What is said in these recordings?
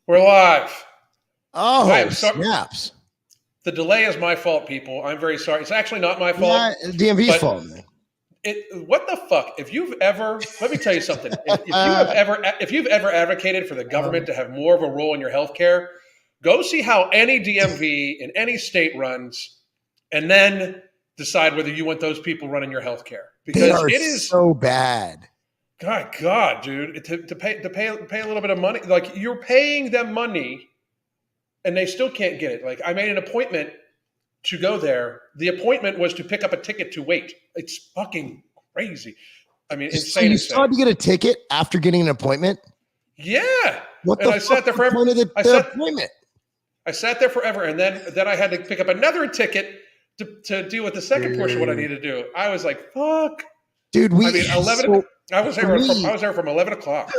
We're live. I Oh, am sorry. snaps. The delay is my fault, people. I'm very sorry. It's actually not my fault. Yeah, DMV's fault, But man. what the fuck? If you've ever, let me tell you something. If you've ever advocated for the government to have more of a role in your healthcare, go see how any DMV in any state runs, and then decide whether you want those people running your healthcare. They Because are it is so bad. God, dude, to pay a little bit of money, like you're paying them money, and they still can't get it. Like I made an appointment to go there. The appointment was to pick up a ticket to wait. It's fucking crazy. I mean, So insane. you still had to get a ticket after getting an appointment? Yeah. What And the I sat there forever. point of the appointment? I sat there forever, and then I had to pick up another ticket to deal with the second portion of what I needed to do. I was like, fuck. Dude, I mean, 11. I was there from 11 o'clock.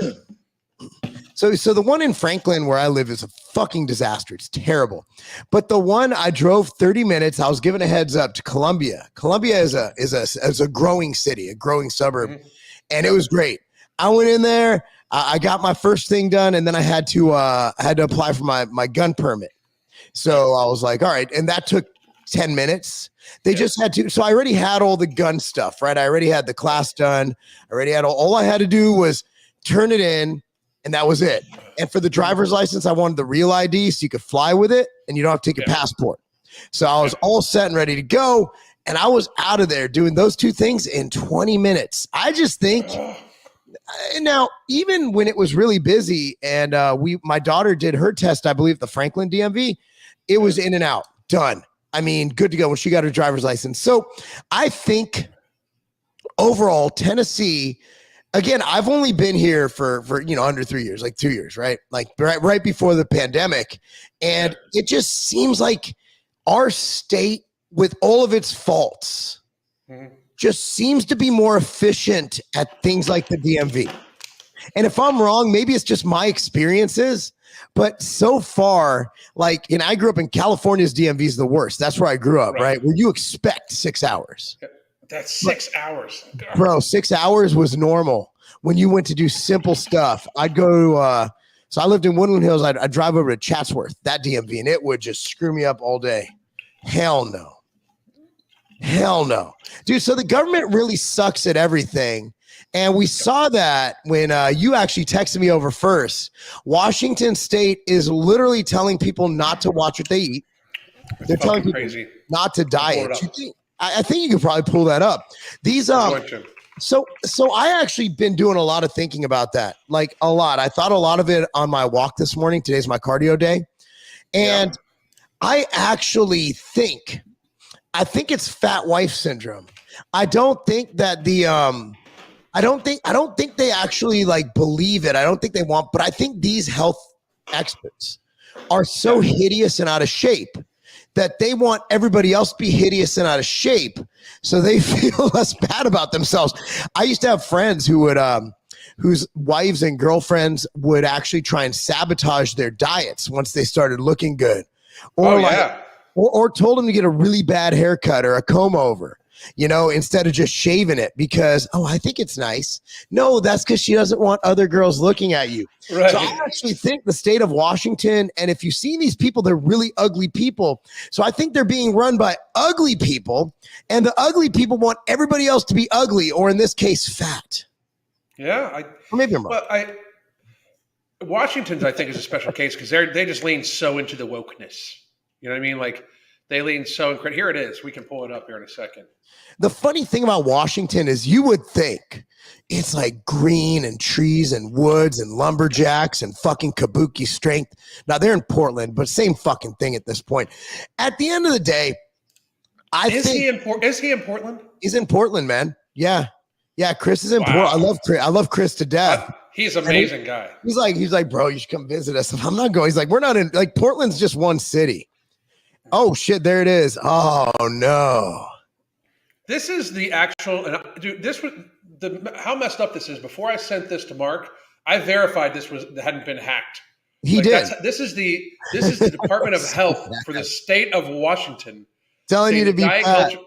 So the one in Franklin where I live is a fucking disaster. It's terrible. But the one I drove 30 minutes, I was given a heads up to Columbia. Columbia is a growing city, a growing suburb, and it was great. I went in there, I got my first thing done, and then I had to apply for my gun permit. So I was like, all right, and that took 10 minutes. They just had to. So I already had all the gun stuff, right? I already had the class done. I already had all I had to do was turn it in. And that was it. And for the driver's license, I wanted the real ID so you could fly with it and you don't have to take a passport. So I was all set and ready to go. And I was out of there doing those two things in 20 minutes. I just think now, even when it was really busy and my daughter did her test, I believe, at the Franklin DMV, it was in and out, done. I mean, good to go when she got her driver's license. So I think overall, Tennessee. Again, I've only been here for under 3 years, like 2 years, right? Like right before the pandemic. And it just seems like our state, with all of its faults, just seems to be more efficient at things like the DMV. And if I'm wrong, maybe it's just my experiences. But so far, and I grew up in California's DMV is the worst. That's where I grew up, right? Where you expect 6 hours. That's 6 hours. God. Bro, 6 hours was normal when you went to do simple stuff. I'd go to, so I lived in Woodland Hills. I'd drive over to Chatsworth, that DMV, and it would just screw me up all day. Hell no. Hell no. Dude, so the government really sucks at everything. And we saw that when you actually texted me over first. Washington State is literally telling people not to watch what they eat. They're telling people not to diet. I think you could probably pull that up. These so I actually been doing a lot of thinking about that, like a lot. I thought a lot of it on my walk this morning. Today's my cardio day, and I actually think it's fat wife syndrome. I don't think that I don't think they actually believe it. I don't think they want, but I think these health experts are so hideous and out of shape that they want everybody else to be hideous and out of shape so they feel less bad about themselves. I used to have friends who would, whose wives and girlfriends would actually try and sabotage their diets once they started looking good. Or told them to get a really bad haircut or a comb over, instead of just shaving it because, I think it's nice. No, that's because she doesn't want other girls looking at you. Right. So I actually think the state of Washington, and if you see these people, they're really ugly people. So I think they're being run by ugly people, and the ugly people want everybody else to be ugly, or in this case, fat. Yeah. Or maybe I'm wrong. But Washington's, I think, is a special case because they just lean so into the wokeness. You know what I mean? Like they lean so incredible. Here it is. We can pull it up here in a second. The funny thing about Washington is you would think it's like green and trees and woods and lumberjacks and fucking kabuki strength. Now they're in Portland, but same fucking thing at this point. At the end of the day, is he in Portland? He's in Portland, man. Yeah. Yeah, Chris is in Portland. I love Chris to death. He's an amazing guy. He's like, bro, you should come visit us. I'm not going. He's like, we're not in, Portland's just one city. Oh shit, there it is. Oh no. This is the actual, dude. This was how messed up this is. Before I sent this to Mark, I verified this hadn't been hacked. He did. This is the Department of Health for the state of Washington, telling you to be fat.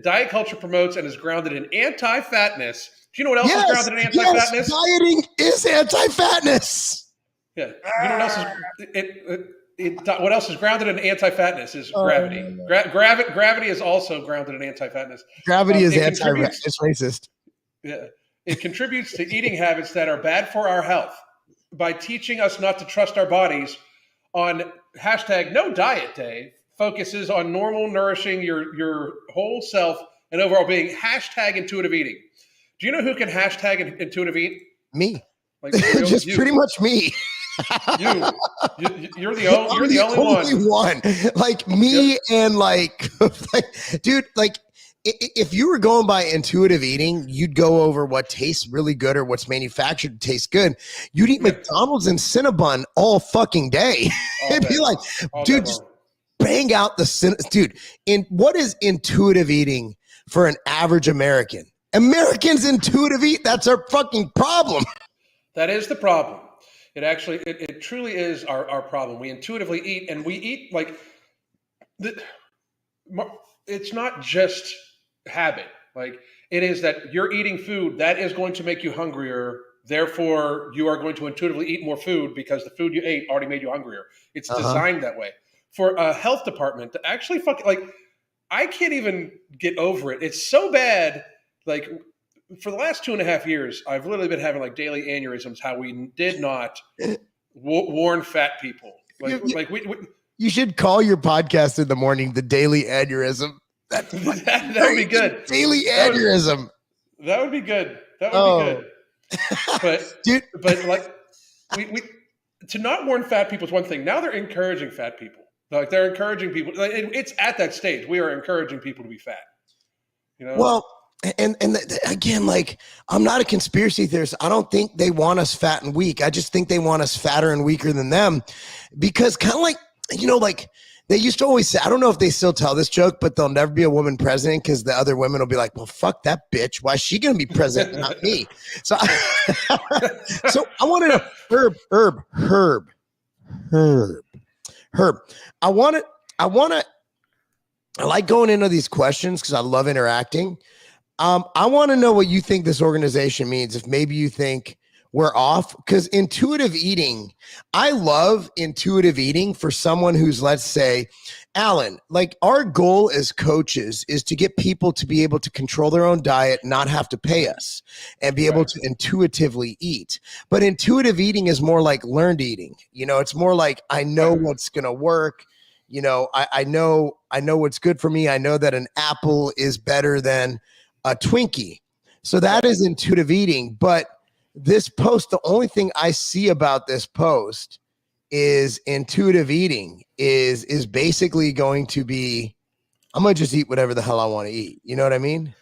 Diet culture promotes and is grounded in anti-fatness. Do you know what else is grounded in anti-fatness? Yes, dieting is anti-fatness. Yeah. You know what else is what else is grounded in anti-fatness is gravity. Gravity is also grounded in anti-fatness. Gravity is it's racist. Yeah. It contributes to eating habits that are bad for our health by teaching us not to trust our bodies. On hashtag no diet day focuses on normal nourishing your whole self and overall being. Hashtag intuitive eating. Do you know who can hashtag intuitive eat? Me. Like just you. Pretty much me. You're the only one. Like me. Yep. And like dude, like if you were going by intuitive eating, you'd go over what tastes really good or what's manufactured tastes good. You'd eat McDonald's and Cinnabon all fucking day. It'd be like, dude, just bang out dude. What is intuitive eating for an average American? Americans intuitive eat. That's our fucking problem. That is the problem. It truly is our problem. We intuitively eat, and we eat like it's not just habit. Like it is that you're eating food that is going to make you hungrier. Therefore, you are going to intuitively eat more food because the food you ate already made you hungrier. It's designed that way. For a health department to actually I can't even get over it. It's so bad. Like for the last 2.5 years, I've literally been having like daily aneurysms. How we did not warn fat people. You should call your podcast in the morning the daily aneurysm. That would be good. Daily aneurysm. That would be good. That would be good. But dude, like we to not warn fat people is one thing. Now they're encouraging fat people. Like they're encouraging people. Like, it's at that stage. We are encouraging people to be fat. You know. Well, and again, like I'm not a conspiracy theorist. I don't think they want us fat and weak. I just think they want us fatter and weaker than them, because kind of like like they used to always say. I don't know if they still tell this joke, but there'll never be a woman president because the other women will be like, "Well, fuck that bitch. Why is she gonna be president, not me?" So, so I want to know, Herb. I like going into these questions because I love interacting. I want to know what you think this organization means. If maybe you think we're off, because intuitive eating, I love intuitive eating for someone who's, let's say, Alan, like our goal as coaches is to get people to be able to control their own diet, not have to pay us, and be able to intuitively eat. But intuitive eating is more like learned eating. It's more like I know what's going to work. I know what's good for me. I know that an apple is better than a Twinkie. So that is intuitive eating. But this post, the only thing I see about this post is intuitive eating is basically going to be, I'm going to just eat whatever the hell I want to eat. You know what I mean?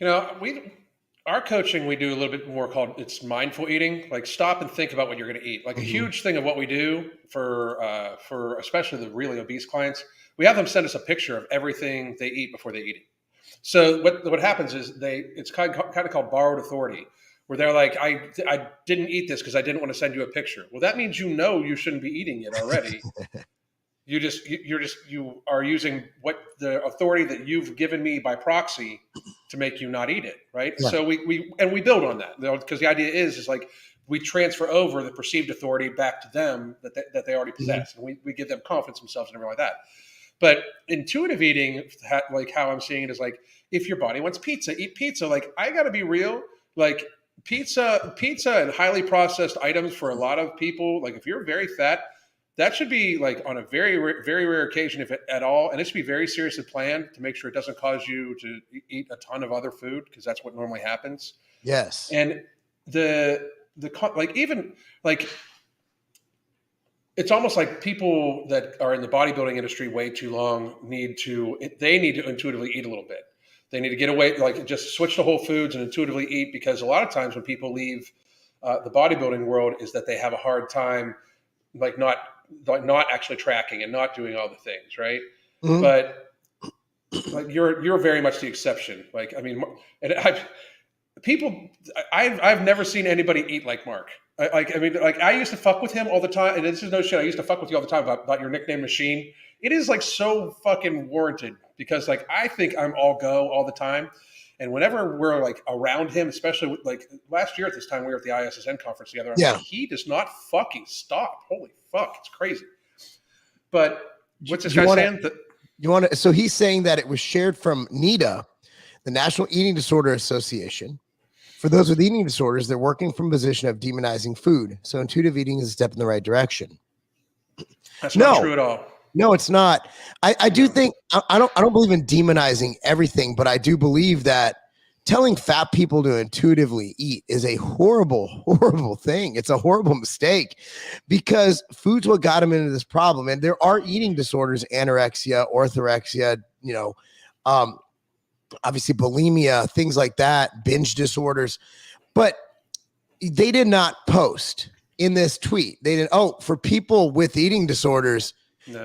Our coaching, we do a little bit more called it's mindful eating. Like stop and think about what you're going to eat. Like a huge thing of what we do for especially the really obese clients, we have them send us a picture of everything they eat before they eat it. So what happens is it's kind of called borrowed authority, where they're like, I didn't eat this because I didn't want to send you a picture. Well, that means you shouldn't be eating it already. You are using what the authority that you've given me by proxy to make you not eat it, right? Yeah. So we build on that, because the idea is like we transfer over the perceived authority back to them that they already possess, and we give them confidence in themselves and everything like that. But intuitive eating, like how I'm seeing it, is like if your body wants pizza, eat pizza. Like I got to be real, like pizza and highly processed items for a lot of people. Like if you're very fat, that should be like on a very, very rare occasion, if at all. And it should be very seriously planned to make sure it doesn't cause you to eat a ton of other food, because that's what normally happens. Yes. And it's almost like people that are in the bodybuilding industry way too long need to intuitively eat a little bit. They need to get away, like just switch to whole foods and intuitively eat, because a lot of times when people leave the bodybuilding world is that they have a hard time, not actually tracking and not doing all the things, right? Mm-hmm. But like you're very much the exception. Like, I mean, and I've never seen anybody eat like Mark. I used to fuck with him all the time, and this is no shit. I used to fuck with you all the time about your nickname Machine. It is like so fucking warranted, because like I think I'm all go all the time, And whenever we're like around him, especially like last year at this time, we were at the ISSN conference together. I'm like, he does not fucking stop. Holy fuck, it's crazy. But what's this guy saying? So he's saying that it was shared from NEDA, the National Eating Disorder Association. For those with eating disorders, they're working from a position of demonizing food. So intuitive eating is a step in the right direction. That's not true at all. No, it's not. I do think I don't believe in demonizing everything, but I do believe that telling fat people to intuitively eat is a horrible, horrible thing. It's a horrible mistake because food's what got them into this problem. And there are eating disorders, anorexia, orthorexia, obviously bulimia, things like that, binge disorders. But they did not post in this tweet. They didn't, for people with eating disorders,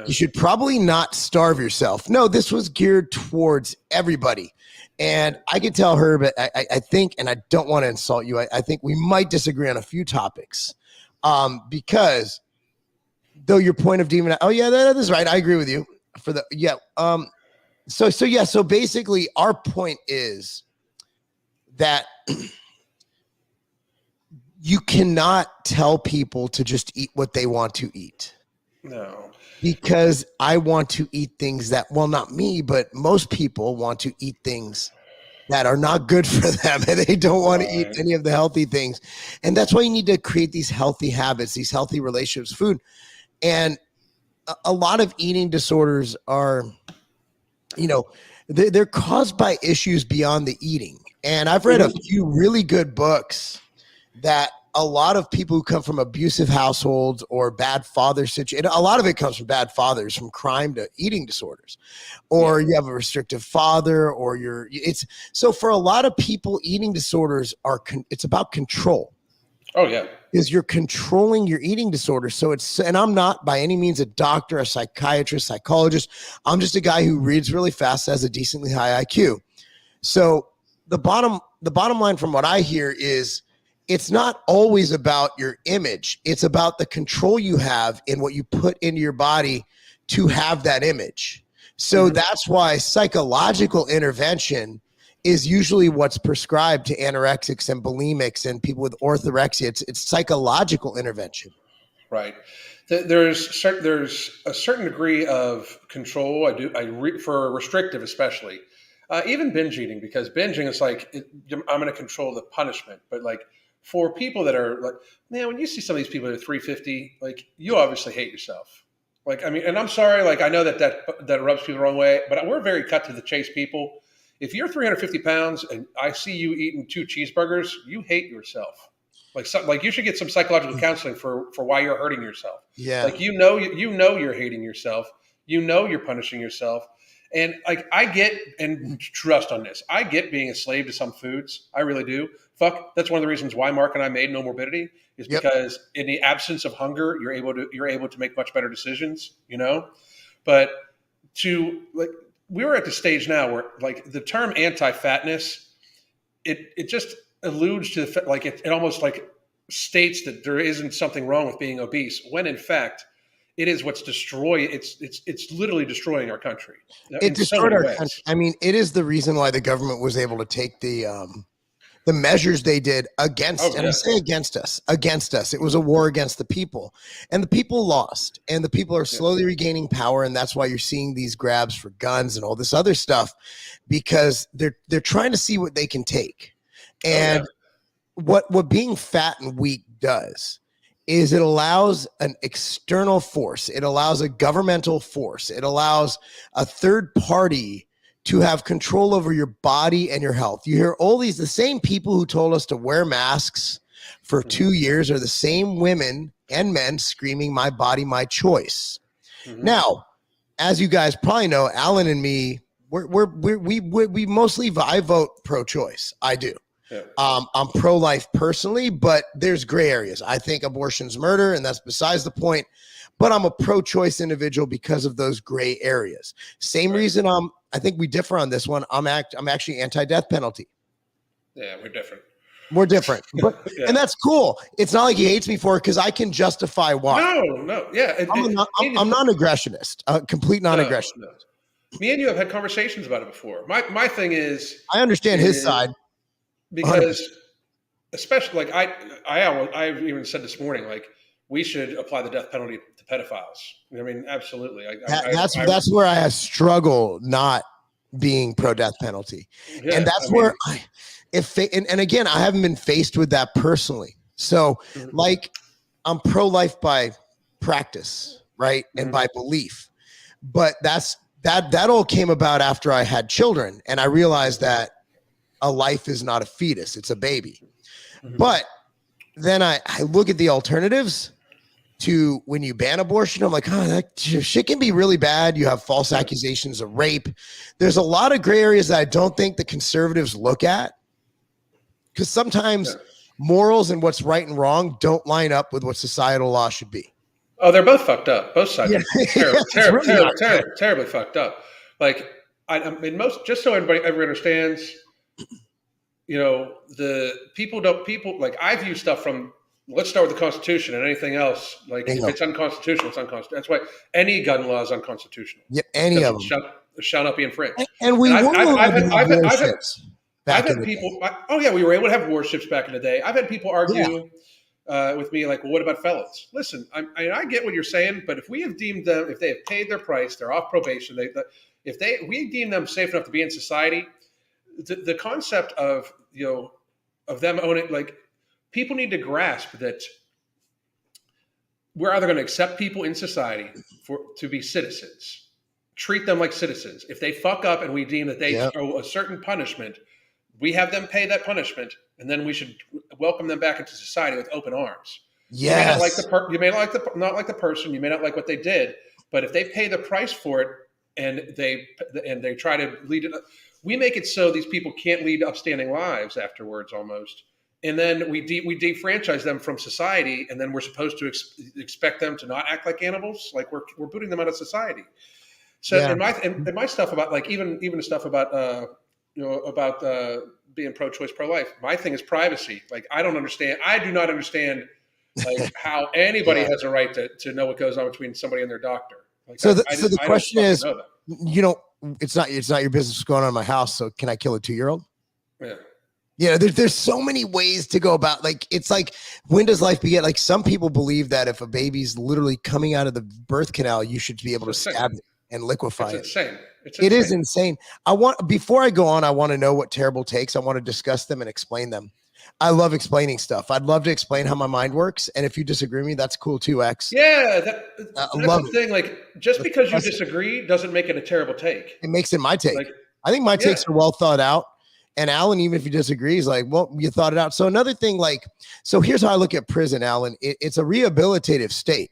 you should probably not starve yourself. No, this was geared towards everybody. And I can tell her, but I think, and I don't want to insult you, I think we might disagree on a few topics. Because though your point of demon, that is right. I agree with you So basically our point is that you cannot tell people to just eat what they want to eat. No. Because I want to eat things that, well, not me, but most people want to eat things that are not good for them, and they don't want to eat any of the healthy things. And that's why you need to create these healthy habits, these healthy relationships with food. And a lot of eating disorders are, they're caused by issues beyond the eating. And I've read a few really good books that a lot of people who come from abusive households or bad father situation, a lot of it comes from bad fathers, from crime to eating disorders, or you have a restrictive father, or so for a lot of people, eating disorders it's about control. Oh yeah. Is you're controlling your eating disorder. So and I'm not by any means a doctor, a psychiatrist, psychologist. I'm just a guy who reads really fast, has a decently high IQ. So the bottom line from what I hear is, it's not always about your image. It's about the control you have in what you put into your body to have that image. So that's why psychological intervention is usually what's prescribed to anorexics and bulimics and people with orthorexia. It's psychological intervention. Right. There's a certain degree of control. For restrictive, especially, even binge eating, because binging is like, I'm going to control the punishment, but like, for people that are like, man, when you see some of these people that are 350, like, you obviously hate yourself. Like, I mean, and I'm sorry, like, I know that rubs people the wrong way, but we're very cut to the chase people. If you're 350 pounds and I see you eating 2 cheeseburgers, you hate yourself. Like you should get some psychological counseling for why you're hurting yourself. Yeah. Like, you're hating yourself. You're punishing yourself. And like, I get, and trust on this, I get being a slave to some foods. I really do. That's one of the reasons why Mark and I made No Morbidity, is because in the absence of hunger, you're able to make much better decisions, But we were at the stage now where, like, the term anti-fatness, it just alludes to the like it almost like states that there isn't something wrong with being obese, when in fact it is what's it's literally destroying our country. It destroyed our country. I mean, it is the reason why the government was able to take the measures they did against, and I say against us. It was a war against the people, and the people lost, and the people are slowly regaining power. And that's why you're seeing these grabs for guns and all this other stuff, because they're trying to see what they can take. And what being fat and weak does is it allows an external force. It allows a governmental force. It allows a third party to have control over your body and your health. You hear the same people who told us to wear masks for 2 years are the same women and men screaming, "My body, my choice." Now, as you guys probably know, Alan and me, we mostly, I vote pro-choice. I do. I'm pro-life personally, but there's gray areas. I think abortion's murder, and that's besides the point. But I'm a pro-choice individual because of those gray areas. Same reason I think we differ on this one. I'm actually anti-death penalty. Yeah, we're different. But, and that's cool. It's not like he hates me for it, because I can justify why. No, yeah. I'm non-aggressionist, a complete non-aggressionist. Me and you have had conversations about it before. My thing is, I understand his side. 100%. Because especially like I've even said this morning, like we should apply the death penalty to pedophiles. I mean, absolutely. That's where I struggle not being pro death penalty, and that's where and again, I haven't been faced with that personally. So, like, I'm pro life by practice, right, and by belief, but that all came about after I had children, and I realized that a life is not a fetus; it's a baby. But then I look at the alternatives to when you ban abortion. I'm like, oh, that shit can be really bad. You have false accusations of rape. There's a lot of gray areas that I don't think the conservatives look at, because sometimes morals and what's right and wrong don't line up with what societal law should be. Oh, they're both fucked up. Both sides are terribly fucked up. Like, I mean, just so everybody understands, you know, people like, I view stuff from, let's start with the Constitution, and anything else, like, if it's unconstitutional, it's unconstitutional. That's why any gun law is unconstitutional. Yep, any of them shall not be infringed. And we I've had people. We were able to have warships back in the day. I've had people argue with me, like, well, what about felons? Listen, I get what you're saying, but if we have deemed them, if they have paid their price, they're off probation, we deem them safe enough to be in society, the concept of, you know, of them owning, like, people need to grasp that we're either going to accept people in society to be citizens, treat them like citizens. If they fuck up and we deem that they owe a certain punishment, we have them pay that punishment, and then we should welcome them back into society with open arms. Yes. You may not like the person, you may not like what they did, but if they pay the price for it and they try to lead it, we make it so these people can't lead upstanding lives afterwards almost. And then we defranchise them from society, and then we're supposed to expect them to not act like animals. Like, we're booting them out of society. So in my stuff about, like, even the stuff about being pro-choice, pro-life, my thing is privacy. Like, I do not understand like how anybody has a right to know what goes on between somebody and their doctor. Like, so the question is, you know, it's not your business what's going on in my house. So can I kill a 2-year-old? Yeah. Yeah, there's so many ways to go about, like, it's like, when does life begin? Like, some people believe that if a baby's literally coming out of the birth canal, you should be able to stab it and liquefy it. Insane. It is insane. Before I go on, I want to know what terrible takes. I want to discuss them and explain them. I love explaining stuff. I'd love to explain how my mind works. And if you disagree with me, that's cool too, X. Yeah, that's the thing. Like, just because you disagree doesn't make it a terrible take. It makes it my take. Like, I think my takes are well thought out. And Alan, even if he disagrees, like, well, you thought it out. So another thing, like, so here's how I look at prison, Alan. It's a rehabilitative state.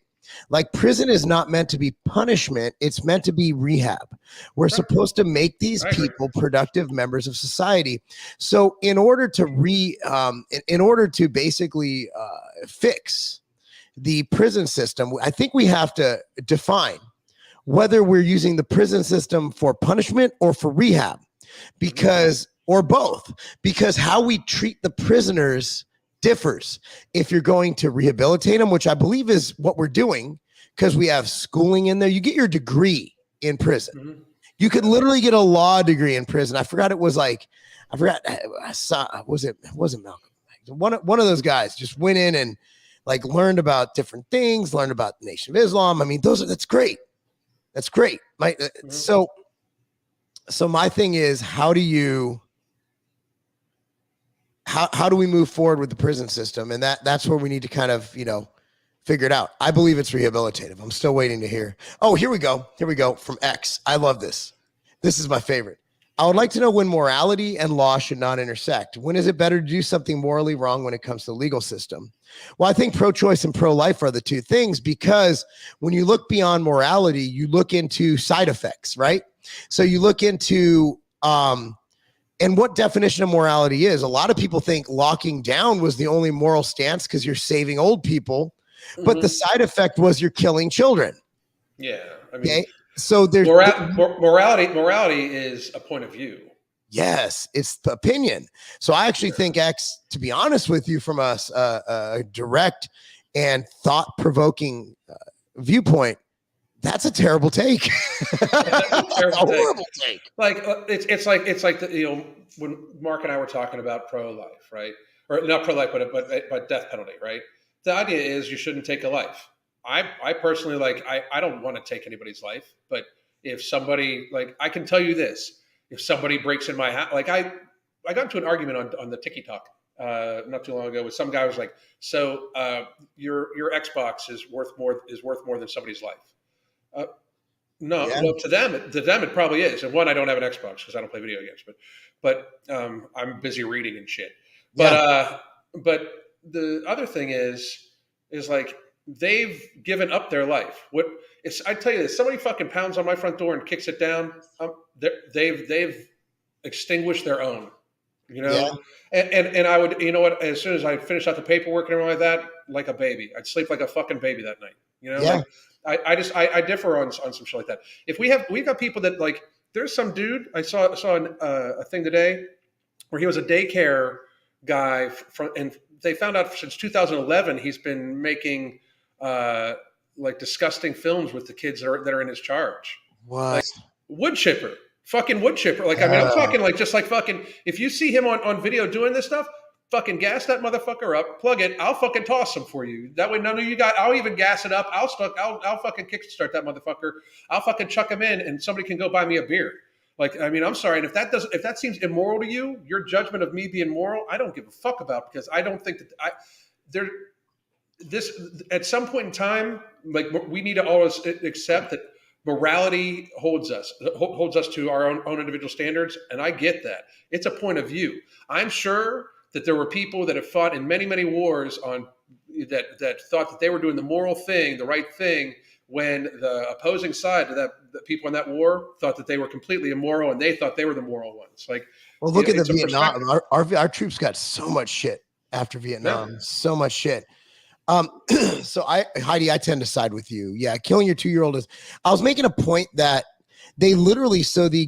Like, prison is not meant to be punishment. It's meant to be rehab. We're supposed to make these people productive members of society. So in order to basically fix the prison system, I think we have to define whether we're using the prison system for punishment or for rehab, or both, because how we treat the prisoners differs. If you're going to rehabilitate them, which I believe is what we're doing, because we have schooling in there. You get your degree in prison. You could literally get a law degree in prison. I forgot was it Malcolm? One of those guys just went in and, like, learned about different things, learned about the Nation of Islam. I mean, that's great. That's great. So my thing is, how do we move forward with the prison system? And that's where we need to kind of, you know, figure it out. I believe it's rehabilitative. I'm still waiting to hear. Oh, here we go from X. I love this. This is my favorite. I would like to know when morality and law should not intersect. When is it better to do something morally wrong when it comes to the legal system? Well, I think pro-choice and pro-life are the two things, because when you look beyond morality, you look into side effects, right? So you look into, and what definition of morality is. A lot of people think locking down was the only moral stance because you're saving old people, but the side effect was you're killing children. Yeah. I mean, so there's morality is a point of view. Yes, it's the opinion. So I actually think, X, to be honest with you, from a direct and thought-provoking viewpoint, That's a terrible take. That's a terrible horrible take. Like it's like the, when Mark and I were talking about pro-life, right? Or not pro-life, but death penalty, right? The idea is you shouldn't take a life. I personally I don't want to take anybody's life, but if somebody I can tell you this, if somebody breaks in my house, I got into an argument on the TikTok not too long ago with some guy who was like, so your Xbox is worth more than somebody's life. No, Yeah. well, to them it probably is. And one, I don't have an Xbox because I don't play video games, but I'm busy reading and shit. But but the other thing is like they've given up their life. I tell you this, somebody fucking pounds on my front door and kicks it down. They've extinguished their own. Yeah. And I would, as soon as I finish out the paperwork and everything like that, like a baby, I'd sleep like a fucking baby that night. Yeah. I differ on some shit like that. If we've got people that there's some dude I saw a thing today where he was a daycare guy and they found out since 2011 he's been making disgusting films with the kids that are in his charge. What? Wood chipper. Fucking wood chipper. I'm talking fucking, if you see him on video doing this stuff, fucking gas that motherfucker up, plug it, I'll fucking toss him for you. That way none of you got, I'll even gas it up. I'll fucking kickstart that motherfucker. I'll fucking chuck him in and somebody can go buy me a beer. I'm sorry. And if that seems immoral to you, your judgment of me being moral, I don't give a fuck about, because I don't think that this at some point in time, we need to always accept that morality holds us to our own individual standards. And I get that. It's a point of view. I'm sure that there were people that have fought in many, many wars that thought that they were doing the moral thing, the right thing, when the opposing side to the people in that war thought that they were completely immoral and they thought they were the moral ones. Well, look at the Vietnam. Our troops got so much shit after Vietnam. Yeah. So much shit. So Heidi, I tend to side with you. Yeah, killing your 2-year-old is. I was making a point that they literally. So the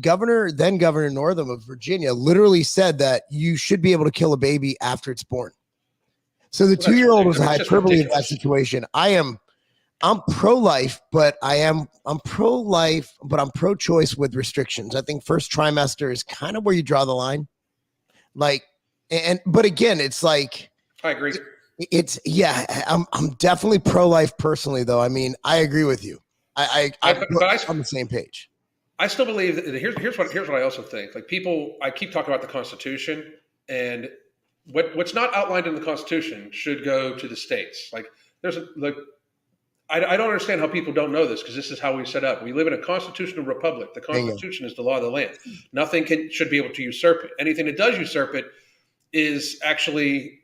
then Governor Northam of Virginia, literally said that you should be able to kill a baby after it's born. So the 2-year-old was a hyperbole of that situation. I'm pro-life, but I'm pro-life, but I'm pro-choice with restrictions. I think first trimester is kind of where you draw the line. But again, it's like I agree. I'm definitely pro-life personally, though. I mean, I agree with you. I'm on the same page. I still believe that here's what I also think. I keep talking about the Constitution, and what's not outlined in the Constitution should go to the states. I don't understand how people don't know this, because this is how we set up. We live in a constitutional republic. The Constitution is the law of the land. Nothing should be able to usurp it. Anything that does usurp it is actually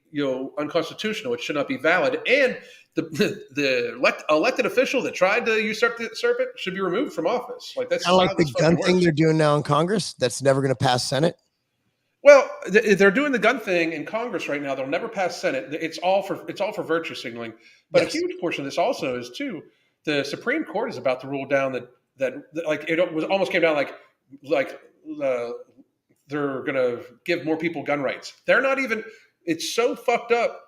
unconstitutional. It should not be valid. And the elected official that tried to usurp it should be removed from office. That's kind of like the gun thing they're doing now in Congress. That's never going to pass Senate. Well, they're doing the gun thing in Congress right now. They'll never pass Senate. It's all for virtue signaling. But yes. A huge portion of this also is too, the Supreme Court is about to rule down that it almost came down they're going to give more people gun rights. They're not even. It's so fucked up.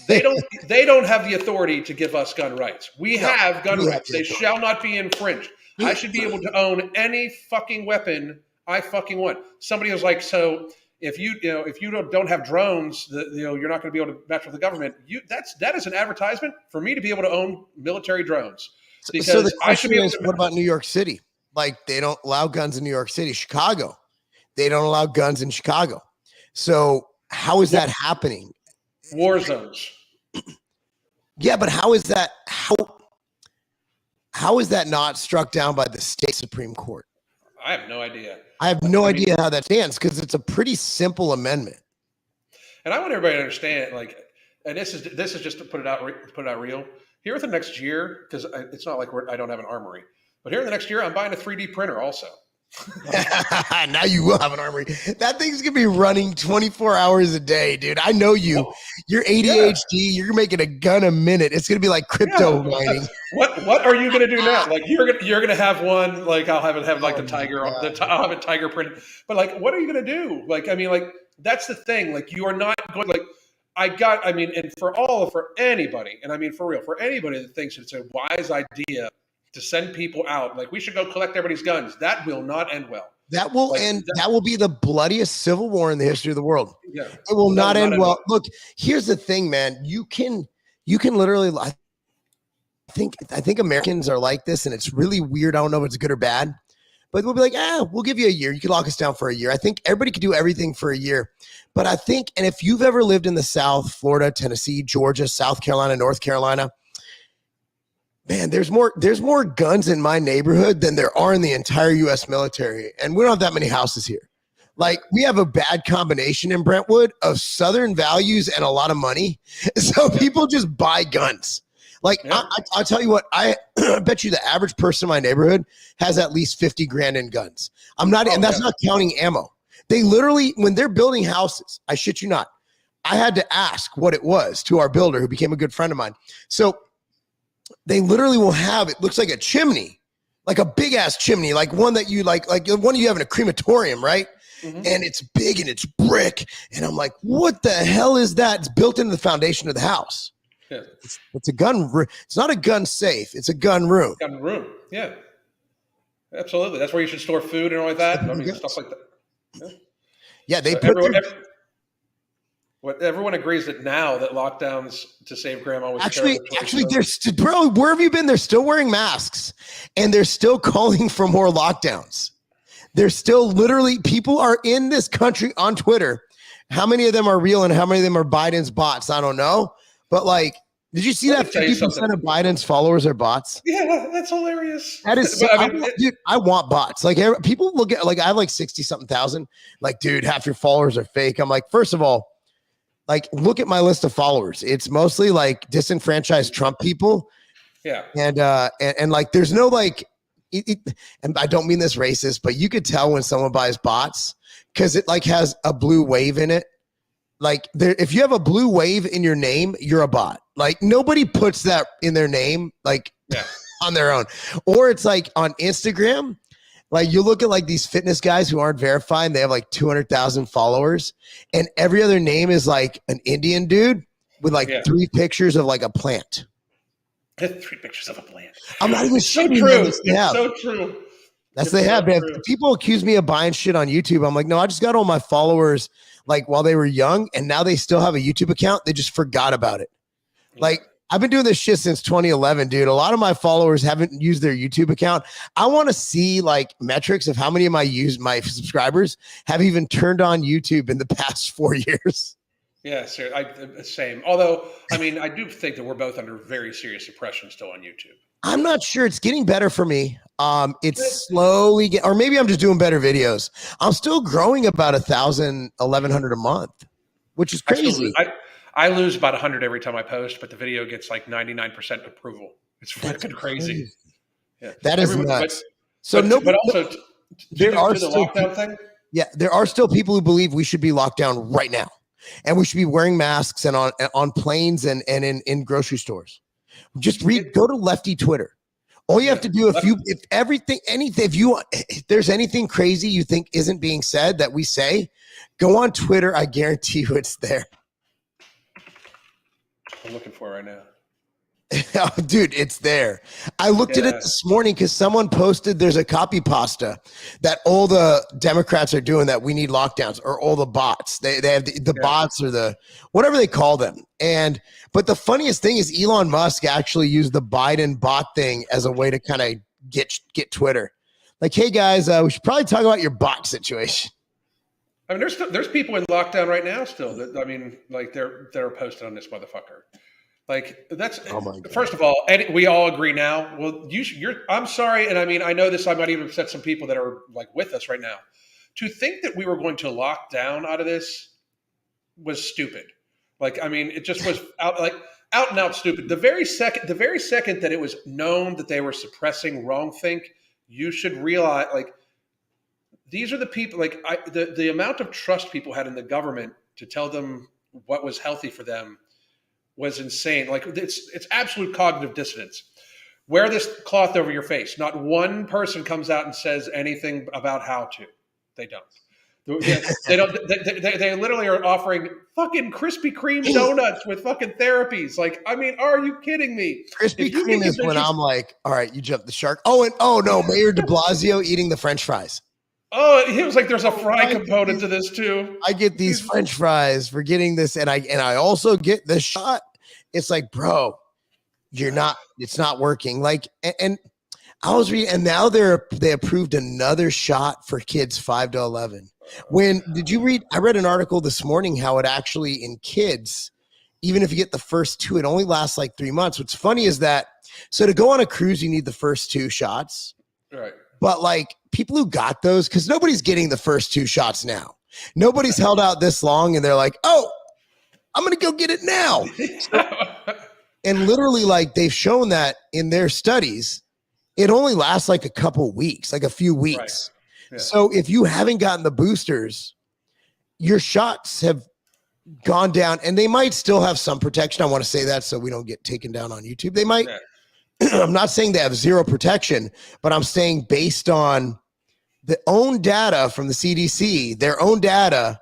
They don't have the authority to give us gun rights. We have gun rights. They shall not be infringed. I should be able to own any fucking weapon I fucking want. Somebody was like, so if you don't have drones, you're not going to be able to match with the government. That is an advertisement for me to be able to own military drones. So the question is, what about New York City? They don't allow guns in New York City. Chicago, they don't allow guns in Chicago. So how is that happening? War zones. Yeah, but how is that? How is that not struck down by the state Supreme Court? I have no idea. I have no idea how that stands, because it's a pretty simple amendment. And I want everybody to understand, and this is just to put it out real. Here in the next year, because it's not like I don't have an armory, but here in the next year, I'm buying a 3D printer also. Now you will have an armory. That thing's gonna be running 24 hours a day, dude. I know you. Oh, you're ADHD. Yeah. You're making a gun a minute. It's gonna be like crypto mining. What are you gonna do now? You're gonna have one. I'll have the tiger. I'll have a tiger print. But what are you gonna do? That's the thing. You are not going. And for anybody, and I mean for real, for anybody that thinks it's a wise idea to send people out. Like, we should go collect everybody's guns. That will not end well. That will end. That will be the bloodiest civil war in the history of the world. Yeah, it will not end well. Look, here's the thing, man. You can literally. I think Americans are like this, and it's really weird. I don't know if it's good or bad, but we'll be like, we'll give you a year. You can lock us down for a year. I think everybody could do everything for a year, but I think, and if you've ever lived in the South, Florida, Tennessee, Georgia, South Carolina, North Carolina. Man, there's more guns in my neighborhood than there are in the entire U.S. military, and we don't have that many houses here. Like, we have a bad combination in Brentwood of Southern values and a lot of money, so people just buy guns. Like, yeah. I'll tell you what, I bet you the average person in my neighborhood has at least 50 grand in guns. And that's not counting ammo. They literally, when they're building houses, I shit you not, I had to ask what it was to our builder, who became a good friend of mine. So they literally will have, it looks like a chimney, like a big ass chimney, like one that you like one you have in a crematorium, right? Mm-hmm. And it's big and it's brick. And I'm like, what the hell is that? It's built into the foundation of the house. Yeah. It's a gun. It's not a gun safe. It's a gun room. Gun room. Yeah. Absolutely. That's where you should store food and all like that. I mean, stuff like that. Yeah. They everyone agrees that now that lockdowns to save grandma was actually bro, where have you been? They're still wearing masks and they're still calling for more lockdowns. They're still literally, people are in this country on Twitter. How many of them are real and how many of them are Biden's bots? I don't know. But like, did you see that 50% of Biden's followers are bots? Yeah, that's hilarious. That is, dude, I want bots. Like, people look at, like, I have like 60 something thousand. Like, dude, half your followers are fake. I'm like, first of all, like, look at my list of followers. It's mostly like disenfranchised Trump people. Yeah. And like, there's no like, and I don't mean this racist, but you could tell when someone buys bots because it like has a blue wave in it. Like, if you have a blue wave in your name, you're a bot. Like, nobody puts that in their name, like, on their own. Or it's like on Instagram. Like, you look at like these fitness guys who aren't verified, and they have like 200,000 followers, and every other name is like an Indian dude with like 3 pictures of like a plant. 3 pictures of a plant. I'm not even so true. It's so true. That's they have, man. People accuse me of buying shit on YouTube. I'm like, no, I just got all my followers like while they were young, and now they still have a YouTube account. They just forgot about it. Like, I've been doing this shit since 2011, dude. A lot of my followers haven't used their YouTube account. I want to see like metrics of how many of my subscribers have even turned on YouTube in the past 4 years. Yeah, same. Although, I mean, I do think that we're both under very serious oppression still on YouTube. I'm not sure. It's getting better for me. It's slowly or maybe I'm just doing better videos. I'm still growing about 1,000, 1,100 a month, which is crazy. I lose about 100 every time I post, but the video gets like 99% approval. It's fucking crazy. Yeah. That is nuts. There are still lockdown thing. Yeah, there are still people who believe we should be locked down right now, and we should be wearing masks and on planes and in grocery stores. Just go to Lefty Twitter. All you have to do if there's anything crazy you think isn't being said that we say, go on Twitter. I guarantee you it's there. I'm looking for it right now. Oh, dude, it's there. I looked at it this morning because someone posted there's a copy pasta that all the Democrats are doing that we need lockdowns, or all the bots. They have the bots or the whatever they call them. But the funniest thing is Elon Musk actually used the Biden bot thing as a way to kind of get Twitter. Like, hey guys, we should probably talk about your bot situation. I mean, there's people in lockdown right now still. That, I mean, like they're posted on this motherfucker. Like, that's first of all, we all agree now. Well, I'm sorry, and I mean, I know this. I might even upset some people that are like with us right now. To think that we were going to lock down out of this was stupid. Like, I mean, it just was out and out stupid. The very second that it was known that they were suppressing wrongthink, you should realize, like, these are the people, like, the amount of trust people had in the government to tell them what was healthy for them was insane. Like, it's absolute cognitive dissonance. Wear this cloth over your face. Not one person comes out and says anything about how to. They don't. Yeah, they don't. They literally are offering fucking Krispy Kreme donuts with fucking therapies. Like, I mean, are you kidding me? Krispy Kreme is when I'm like, all right, you jumped the shark. Oh no, Mayor De Blasio eating the French fries. Oh, he was like, there's a fry component to this too. I get these French fries for getting this, and I also get the shot. It's like, bro, it's not working. Like, and I was reading, and now they approved another shot for kids 5 to 11. Did you read? I read an article this morning how it actually in kids, even if you get the first 2, it only lasts like 3 months. What's funny is that, so to go on a cruise, you need the first 2 shots. Right. But like people who got those, because nobody's getting the first 2 shots now. Nobody's held out this long and they're like, oh, I'm going to go get it now. And literally, like, they've shown that in their studies, it only lasts like a couple weeks, like a few weeks. Right. Yeah. So if you haven't gotten the boosters, your shots have gone down, and they might still have some protection. I want to say that so we don't get taken down on YouTube. They might. Yeah. I'm not saying they have zero protection, but I'm saying based on the own data from the CDC, their own data,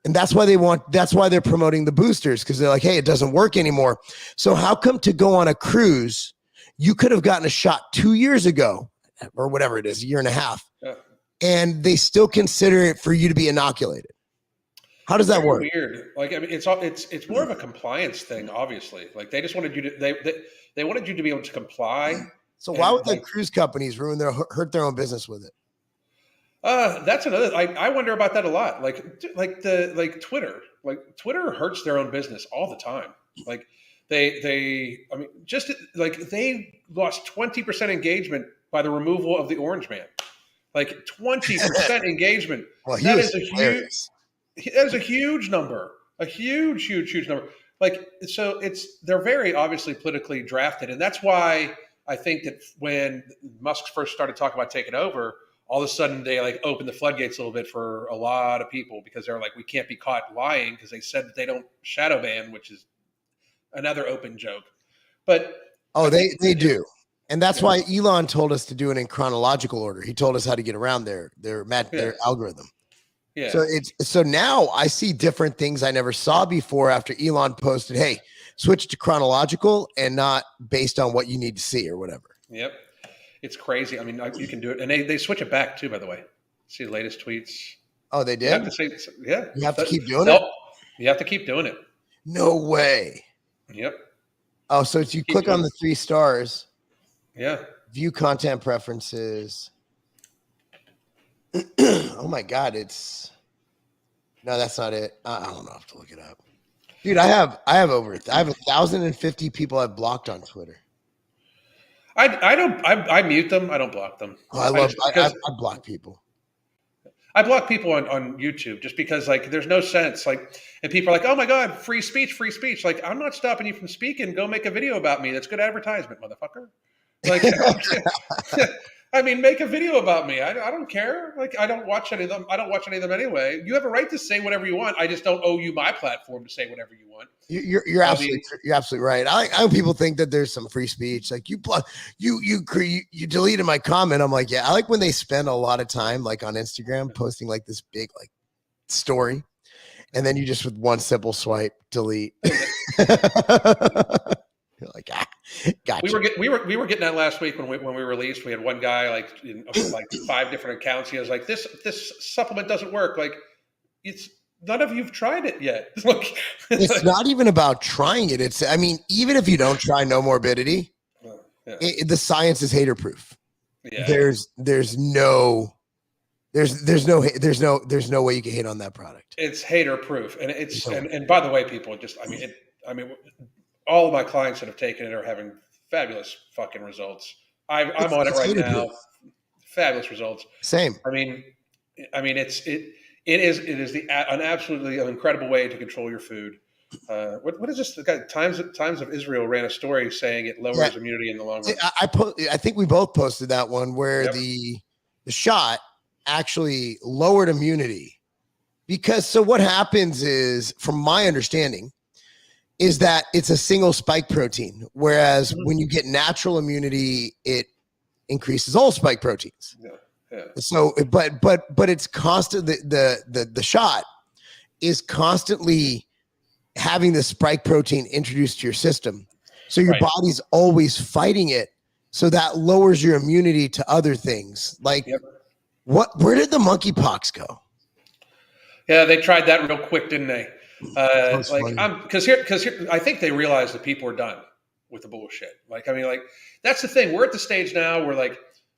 and that's why they're promoting the boosters, because they're like, hey, it doesn't work anymore. So how come to go on a cruise, you could have gotten a shot 2 years ago, or whatever it is, a year and a half. Yeah. And they still consider it for you to be inoculated. How does that work? Weird. Like, I mean, it's more of a compliance thing, obviously. Like, they just wanted you to they wanted you to be able to comply. So why would the cruise companies hurt their own business with it? That's another. I wonder about that a lot. Like Twitter. Like, Twitter hurts their own business all the time. Like, they lost 20% engagement by the removal of the Orange Man. Like 20% engagement. Well, that is a huge number. A huge number. Like, so they're very obviously politically drafted. And that's why I think that when Musk first started talking about taking over, all of a sudden they like opened the floodgates a little bit for a lot of people, because they're like, we can't be caught lying, because they said that they don't shadow ban, which is another open joke. But they do. And that's why Elon told us to do it in chronological order. He told us how to get around their algorithm. Yeah. So now I see different things I never saw before after Elon posted, hey, switch to chronological and not based on what you need to see or whatever. Yep. It's crazy. I mean, you can do it. And they switch it back too, by the way. See the latest tweets. Oh, they did? You have to say, yeah. You have to keep doing it? You have to keep doing it. No way. Yep. Oh, so you click on the 3 stars. Yeah. View content preferences. Oh my God, no, that's not it. I don't know. I have to look it up. Dude, I have 1,050 people I've blocked on Twitter. I mute them. I don't block them. Oh, I block people. I block people on YouTube just because, like, there's no sense. Like, and people are like, oh my God, free speech. Like, I'm not stopping you from speaking. Go make a video about me. That's good advertisement, motherfucker. Like, I mean, make a video about me. I don't care. Like, I don't watch any of them. I don't watch any of them anyway. You have a right to say whatever you want. I just don't owe you my platform to say whatever you want. You're absolutely right. I know people think that there's some free speech. Like, you deleted my comment. I'm like, yeah. I like when they spend a lot of time, like, on Instagram posting like this big like story, and then you just with one simple swipe delete. You're like, gotcha. We were getting that last week when we released. We had one guy like in like 5 different accounts. He was like, this supplement doesn't work. Like, it's none of you've tried it yet. Look, it's not even about trying it. I mean, even if you don't try No Morbidity, the science is hater proof. Yeah. There's no way you can hate on that product. It's hater proof, and and by the way, people just I mean. All of my clients that have taken it are having fabulous fucking results. I'm on it right now. Fabulous results. Same. I mean, it is an absolutely incredible way to control your food. What is this? The guy, Times of Israel ran a story saying it lowers immunity in the long run. I think we both posted that one where the shot actually lowered immunity, because so what happens is, from my understanding, is that it's a single spike protein, whereas when you get natural immunity, it increases all spike proteins. Yeah. So, but it's constant. The shot is constantly having the spike protein introduced to your system. So your Right. body's always fighting it. So that lowers your immunity to other things. Like Yep. where did the monkeypox go? Yeah, they tried that real quick, didn't they? That's funny. Because here, I think they realized that people are done with the bullshit. Like, I mean, like that's the thing. We're at the stage now where like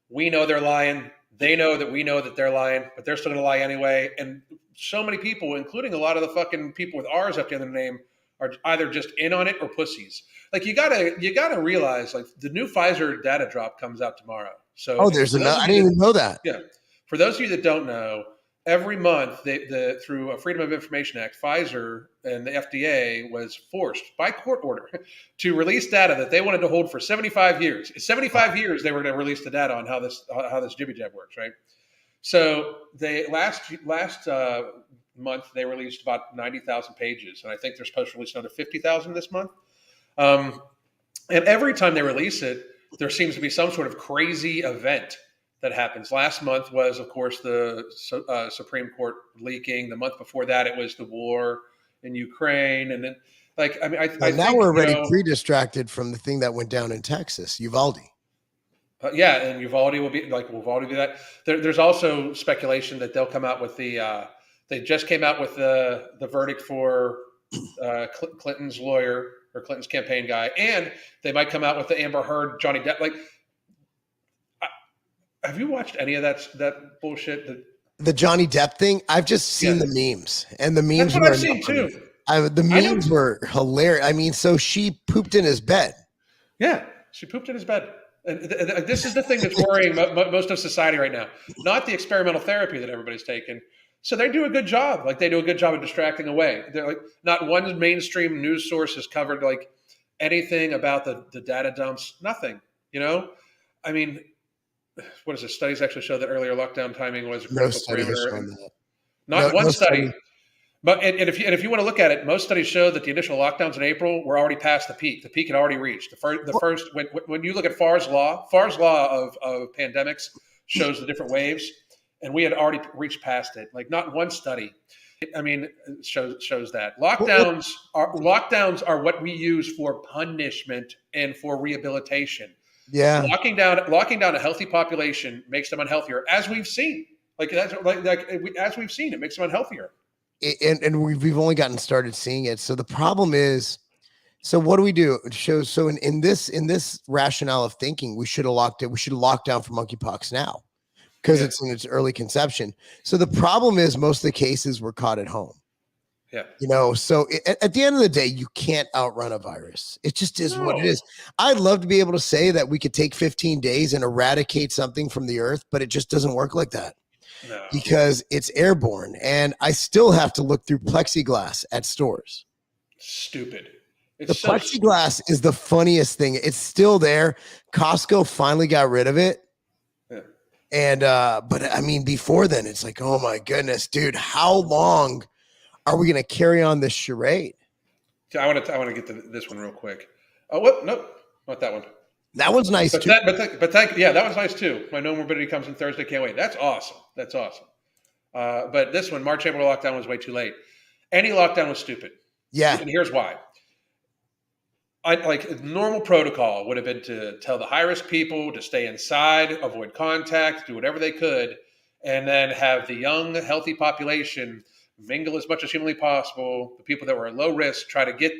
we know they're lying. They know that we know that they're lying, but they're still going to lie anyway. And so many people, including a lot of the fucking people with R's after the name, are either just in on it or pussies. Like you gotta realize, like the new Pfizer data drop comes out tomorrow. So Oh, there's another. I didn't even know that. Yeah. For those of you that don't know, every month through a Freedom of Information Act, Pfizer and the FDA was forced by court order to release data that they wanted to hold for 75 years. 75 years they were going to release the data on how this jibby jab works, right? So they last month they released about 90,000 pages, and I think they're supposed to release another 50,000 this month. And every time they release it, there seems to be some sort of crazy event that happens. Last month was, of course, the Supreme Court leaking. The month before that, it was the war in Ukraine, and then, like, I mean, I now think, we're already pre-distracted from the thing that went down in Texas, Uvalde. Yeah, and Uvalde will be that. There's also speculation that they'll come out with they just came out with the verdict for Clinton's lawyer or Clinton's campaign guy, and they might come out with the Amber Heard, Johnny Depp. Like, have you watched any of that bullshit? The Johnny Depp thing? I've just seen the memes, and the memes. That's what I've seen too. The memes were hilarious. I mean, so she pooped in his bed. Yeah, she pooped in his bed. And this is the thing that's worrying most of society right now. Not the experimental therapy that everybody's taking. So they do a good job. Like they do a good job of distracting away. They're like not one mainstream news source has covered like anything about the data dumps. Nothing. You know, I mean, what is it? Studies actually show that earlier lockdown timing was a critical parameter. Not one study. But and if you want to look at it, most studies show that the initial lockdowns in April were already past the peak. The peak had already reached. The first when you look at Farr's law of pandemics shows the different waves, and we had already reached past it. Like not one study, I mean, shows that lockdowns are what we use for punishment and for rehabilitation. Yeah, locking down a healthy population makes them unhealthier, as we've seen. As we've seen, it makes them unhealthier. And we've only gotten started seeing it. So the problem is, so what do we do? It shows so in this rationale of thinking, we should have locked it. We should lock down for monkeypox now because it's in its early conception. So the problem is most of the cases were caught at home. Yeah. You know, so at the end of the day, you can't outrun a virus. It just is what it is. I'd love to be able to say that we could take 15 days and eradicate something from the earth, but it just doesn't work like that. No. Because it's airborne, and I still have to look through plexiglass at stores. Stupid. The plexiglass is the funniest thing. It's still there. Costco finally got rid of it. Yeah. And but I mean, before then, it's like, oh my goodness, dude, how long are we going to carry on this charade? I want to get to this one real quick. Oh, what? Nope, not that one. That one's nice too. That one's nice too. My No Morbidity comes in Thursday. Can't wait. That's awesome. But this one, March, April lockdown was way too late. Any lockdown was stupid. Yeah. And here's why. Normal protocol would have been to tell the high-risk people to stay inside, avoid contact, do whatever they could, and then have the young, healthy population mingle as much as humanly possible. The people that were at low risk try to get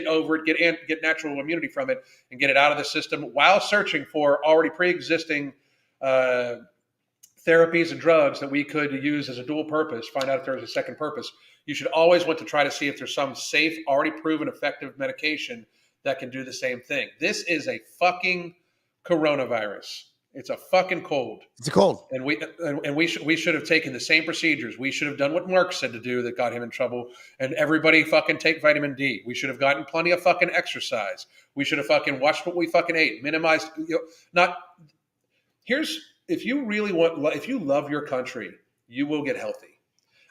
over it, get natural immunity from it, and get it out of the system while searching for already pre-existing therapies and drugs that we could use as a dual purpose. Find out if there's a second purpose. You should always want to try to see if there's some safe, already proven, effective medication that can do the same thing. This is a fucking coronavirus. It's a fucking cold. It's a cold. And we should have taken the same procedures. We should have done what Mark said to do that got him in trouble. And everybody fucking take vitamin D. We should have gotten plenty of fucking exercise. We should have fucking watched what we fucking ate. Minimized. If you love your country, you will get healthy.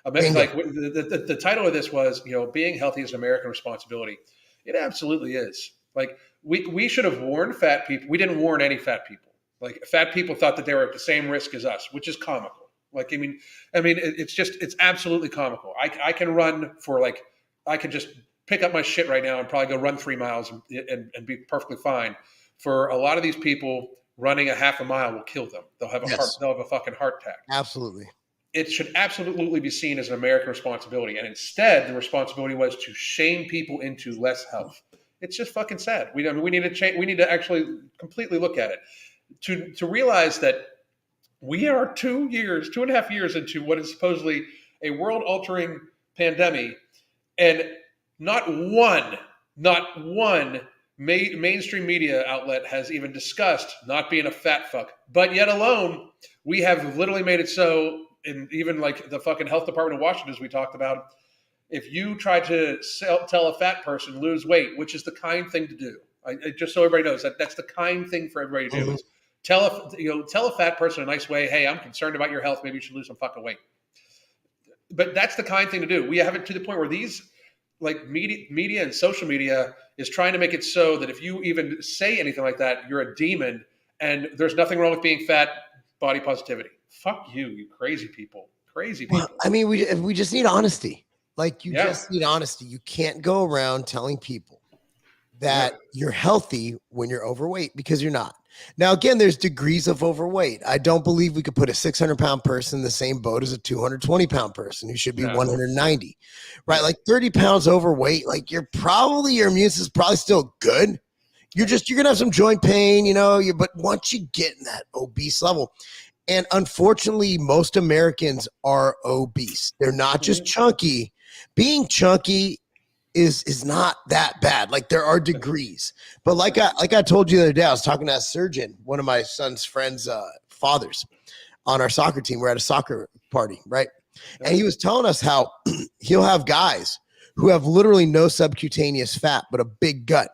The title of this was, being healthy is an American responsibility. It absolutely is. Like we should have warned fat people. We didn't warn any fat people. Like fat people thought that they were at the same risk as us, which is comical. Like, it's absolutely comical. I can run for I can just pick up my shit right now and probably go run 3 miles and be perfectly fine. For a lot of these people, running a half a mile will kill them. They'll have they'll have a fucking heart attack. Absolutely. It should absolutely be seen as an American responsibility. And instead, the responsibility was to shame people into less health. It's just fucking sad. We need to change. We need to actually completely look at it to realize that we are 2.5 years into what is supposedly a world-altering pandemic, and not one mainstream media outlet has even discussed not being a fat fuck. But yet alone, we have literally made it so, and even like the fucking health department of Washington, as we talked about, if you try to tell a fat person lose weight, which is the kind thing to do, just so everybody knows that's the kind thing for everybody to do, is tell a fat person in a nice way, hey, I'm concerned about your health, maybe you should lose some fucking weight. But that's the kind thing to do. We have it to the point where these like media and social media is trying to make it so that if you even say anything like that, you're a demon, and there's nothing wrong with being fat. Body positivity. Fuck you, you crazy people. Crazy people. Well, I mean, we just need honesty. Like just need honesty. You can't go around telling people that you're healthy when you're overweight, because you're not. Now, again, there's degrees of overweight. I don't believe we could put a 600-pound person in the same boat as a 220-pound person who should be 190, right? Like 30 pounds overweight, like your immune system is probably still good. You're going to have some joint pain, but once you get in that obese level, and unfortunately, most Americans are obese. They're not just chunky. Being chunky is not that bad. Like there are degrees, but like I told you the other day, I was talking to a surgeon, one of my son's friends' fathers, on our soccer team. We're at a soccer party, right? And he was telling us how he'll have guys who have literally no subcutaneous fat, but a big gut.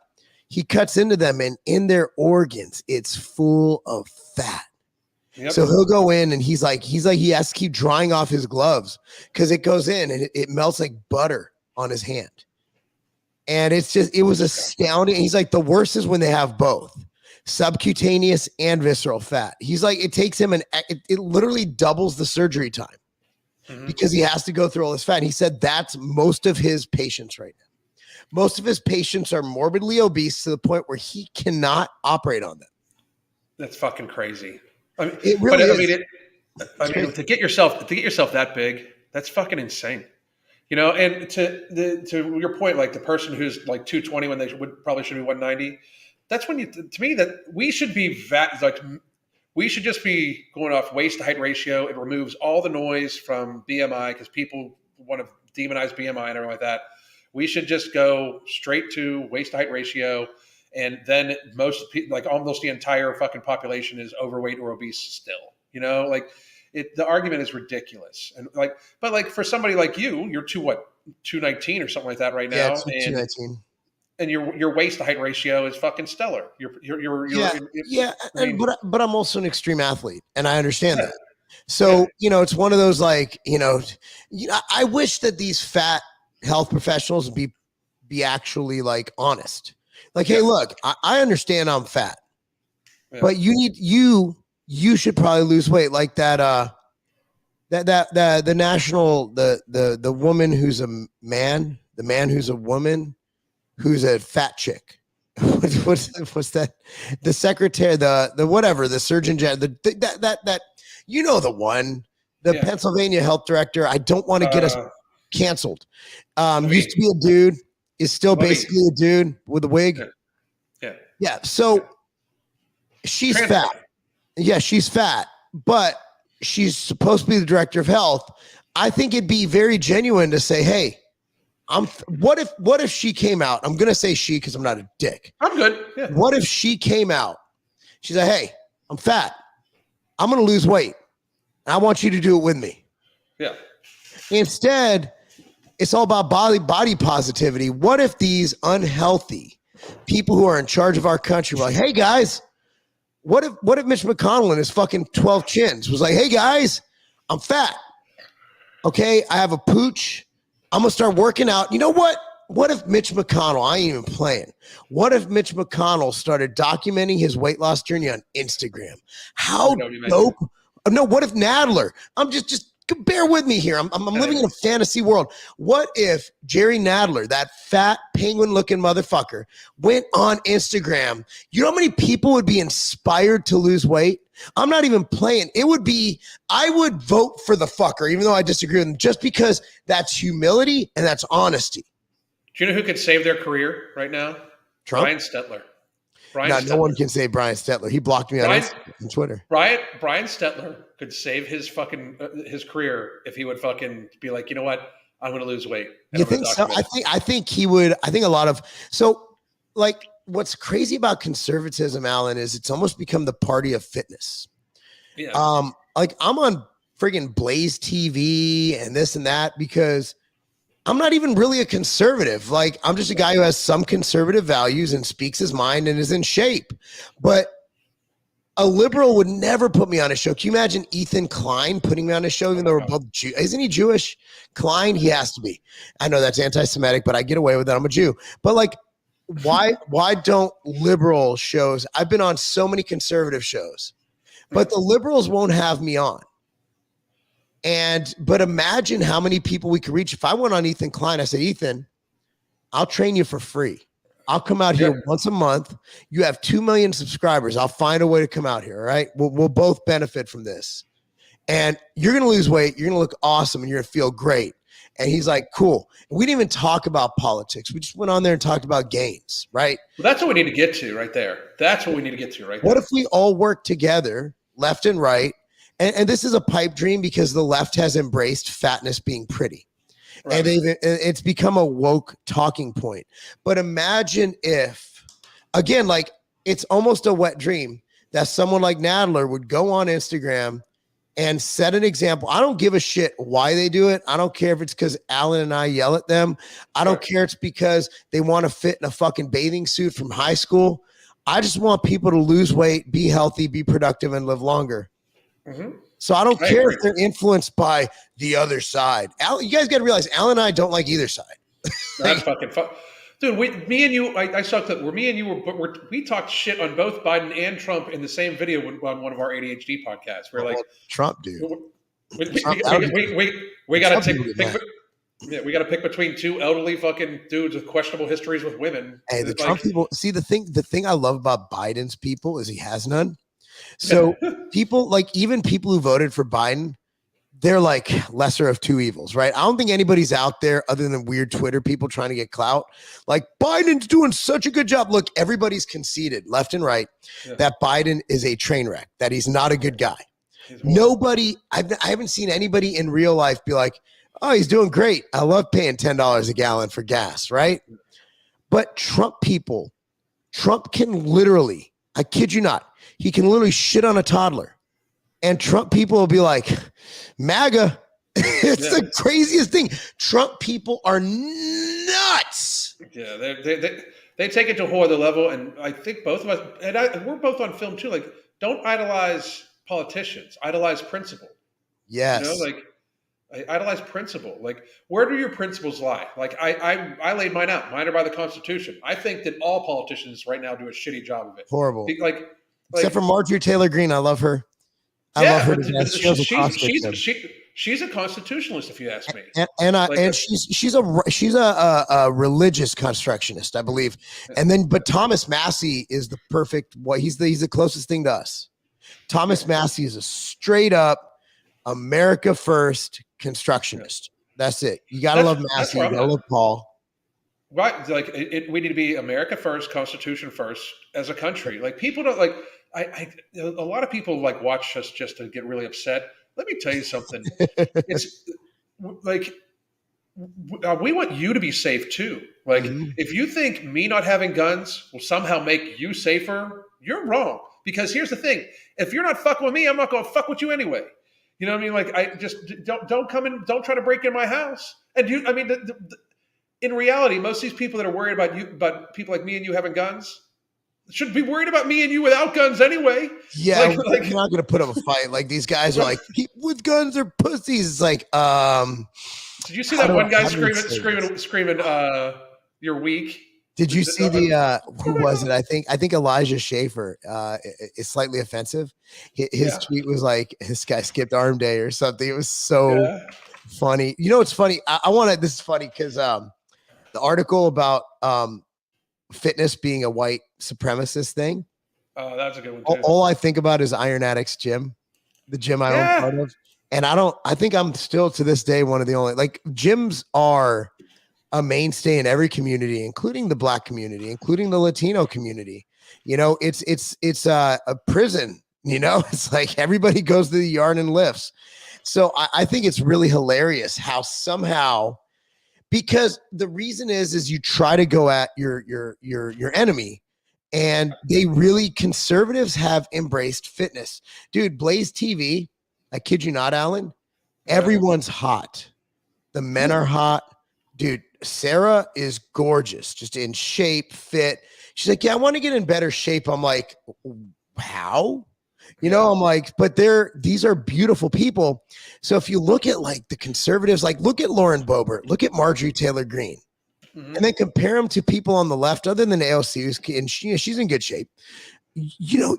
He cuts into them, and in their organs, it's full of fat. Yep. So he'll go in, and he has to keep drying off his gloves because it goes in and it melts like butter on his hand. And it was astounding. He's like, the worst is when they have both subcutaneous and visceral fat. He's like, it takes him it literally doubles the surgery time because he has to go through all this fat. And he said that's most of his patients right now. Most of his patients are morbidly obese to the point where he cannot operate on them. That's fucking crazy. I mean, it really is. To get yourself that big, that's fucking insane. And to your point, like the person who's like 220 when they probably should be 190, that's when to me that we should be we should just be going off waist to height ratio. It removes all the noise from BMI because people want to demonize BMI and everything like that. We should just go straight to waist to height ratio, and then most people, like almost the entire fucking population, is overweight or obese still. The argument is ridiculous. And but for somebody like you, you're 219 or something like that right now. Yeah, 219. And your waist to height ratio is fucking stellar. But I'm also an extreme athlete, and I understand that. So, it's one of those I wish that these fat health professionals would be actually honest. Hey, look, I understand I'm fat, but you should probably lose weight. Like the woman who's a man, the man who's a woman, who's a fat chick. What's that? The secretary, the whatever, the surgeon general, the one, the Pennsylvania health director. I don't want to get us canceled. Used to be a dude, is still basically a dude with a wig. Yeah. So she's fat. Yeah, she's fat, but she's supposed to be the director of health. I think it'd be very genuine to say, hey, what if she came out? I'm going to say she because I'm not a dick. I'm good. Yeah. What if she came out? She's like, hey, I'm fat. I'm going to lose weight. I want you to do it with me. Yeah. Instead, it's all about body positivity. What if these unhealthy people who are in charge of our country were like, hey, guys, what if Mitch McConnell and his fucking 12 chins was like, hey, guys, I'm fat. Okay, I have a pooch. I'm going to start working out. You know what? if Mitch McConnell, I ain't even playing. What if Mitch McConnell started documenting his weight loss journey on Instagram? How dope? No, what if Nadler? I'm just bear with me here. I'm living in a fantasy world. What if Jerry Nadler, that fat penguin-looking motherfucker, went on Instagram? You know how many people would be inspired to lose weight? I'm not even playing. I would vote for the fucker, even though I disagree with him, just because that's humility and that's honesty. Do you know who could save their career right now? Trump? Brian Stelter. No one can save Brian Stelter. He blocked me on Twitter. Brian Stelter could save his fucking his career if he would fucking be like, you know what, I'm going to lose weight. You think so? I think he would. I think a lot of like what's crazy about conservatism, Alan, is it's almost become the party of fitness. Yeah. Like I'm on friggin' Blaze TV and this and that because I'm not even really a conservative. Like I'm just a guy who has some conservative values and speaks his mind and is in shape. But a liberal would never put me on a show. Can you imagine Ethan Klein putting me on a show, even though we're both Jew? Isn't he Jewish? Klein, he has to be. I know that's anti-Semitic, but I get away with that. I'm a Jew. But like, why don't liberal shows? I've been on so many conservative shows, but the liberals won't have me on. But imagine how many people we could reach. If I went on Ethan Klein, I said, Ethan, I'll train you for free. I'll come out here once a month. You have 2 million subscribers. I'll find a way to come out here. All right. We'll both benefit from this. And you're going to lose weight. You're going to look awesome and you're going to feel great. And he's like, cool. And we didn't even talk about politics. We just went on there and talked about gains. Right. Well, that's what we need to get to right there. That's what we need to get to right there. What if we all work together, left and right? And this is a pipe dream because the left has embraced fatness being pretty. Right. And it's become a woke talking point. But imagine if, again, like it's almost a wet dream that someone like Nadler would go on Instagram and set an example. I don't give a shit why they do it. I don't care if it's because Alan and I yell at them. I don't care it's because they want to fit in a fucking bathing suit from high school. I just want people to lose weight, be healthy, be productive, and live longer. Mm-hmm. So I don't care if they're influenced by the other side. You guys got to realize Alan and I don't like either side. That's fucking fun. Dude, me and you, I saw that where me and you we talked shit on both Biden and Trump in the same video on one of our ADHD podcasts. We're like, Trump, dude. We got to pick between two elderly fucking dudes with questionable histories with women. Hey, the Trump people, see the thing I love about Biden's people is he has none. So people, like even people who voted for Biden, they're like lesser of two evils, right? I don't think anybody's out there other than weird Twitter people trying to get clout. Like Biden's doing such a good job. Look, everybody's conceded left and right that Biden is a train wreck, that he's not a good guy. Nobody, I haven't seen anybody in real life be like, oh, he's doing great. I love paying $10 a gallon for gas, right? But Trump can literally, I kid you not, he can literally shit on a toddler. And Trump people will be like, MAGA. It's the craziest thing. Trump people are nuts. Yeah, they take it to a whole other level. And I think both of us, and we're both on film too, like, don't idolize politicians. Idolize principle. Yes. You know, like, I idolize principle. Like, where do your principles lie? Like, I laid mine out. Mine are by the Constitution. I think that all politicians right now do a shitty job of it. Horrible. Except for Marjorie Taylor Greene. I love her. I love her. She's a constitutionalist, if you ask me. And she's a religious constructionist, I believe. And but Thomas Massey is the perfect. He's the closest thing to us. Thomas Massey is a straight up America first constructionist. That's it. You gotta love Massey. You gotta love Paul. Right, like we need to be America first, Constitution first, as a country. Like people don't like. A lot of people like watch us just to get really upset. Let me tell you something. It's like we want you to be safe too. Like if you think me not having guns will somehow make you safer, you're wrong. Because here's the thing: if you're not fucking with me, I'm not going to fuck with you anyway. You know what I mean? Like I just don't come in, don't try to break in my house. And in reality, most of these people that are worried about people like me and you having guns should be worried about me and you without guns anyway. Yeah, like, you're not going to put up a fight. Like these guys are like, people with guns are pussies. It's like, did you see that one guy screaming? you're weak. Did you see the who was it? I think Elijah Schaefer is slightly offensive. His tweet was like, "This guy skipped arm day" or something. It was so funny. You know what's funny? I want to. This is funny because the article about fitness being a white supremacist thing. Oh, that's a good one too. All I think about is Iron Addicts Gym, the gym I own part of, and I think I'm still to this day one of the only gyms are a mainstay in every community, including the Black community, including the Latino community. You know, it's a prison. You know, it's like everybody goes to the yard and lifts. So I think it's really hilarious how somehow, because the reason is you try to go at your enemy, and conservatives have embraced fitness. Dude, Blaze TV, I kid you not, Alan, everyone's hot. The men are hot. Dude, Sarah is gorgeous, just in shape, fit. She's like, yeah, I want to get in better shape. I'm like, how? You know, I'm like, but these are beautiful people. So if you look at like the conservatives, like look at Lauren Boebert, look at Marjorie Taylor Greene, and then compare them to people on the left, other than AOC, and she's in good shape. You know,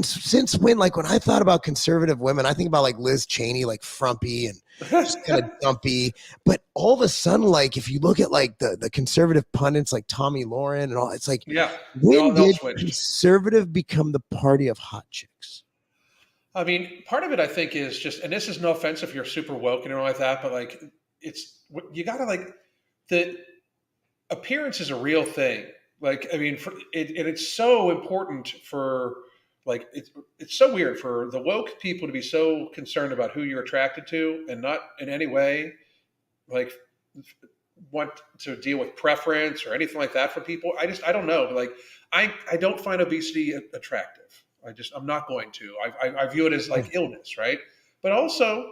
since when, like when I thought about conservative women, I think about like Liz Cheney, like frumpy and just kind of dumpy. But all of a sudden, like if you look at like the conservative pundits like Tommy Lauren and all, it's like, when did conservative become the party of hot chicks? I mean, part of it I think is just, and this is no offense if you're super woke and all like that, but like you gotta like, the appearance is a real thing. Like, I mean, it's so important for like, it's so weird for the woke people to be so concerned about who you're attracted to and not in any way like want to deal with preference or anything like that for people. I don't know. Like, I don't find obesity attractive. I'm not going to. I view it as like illness, right? But also,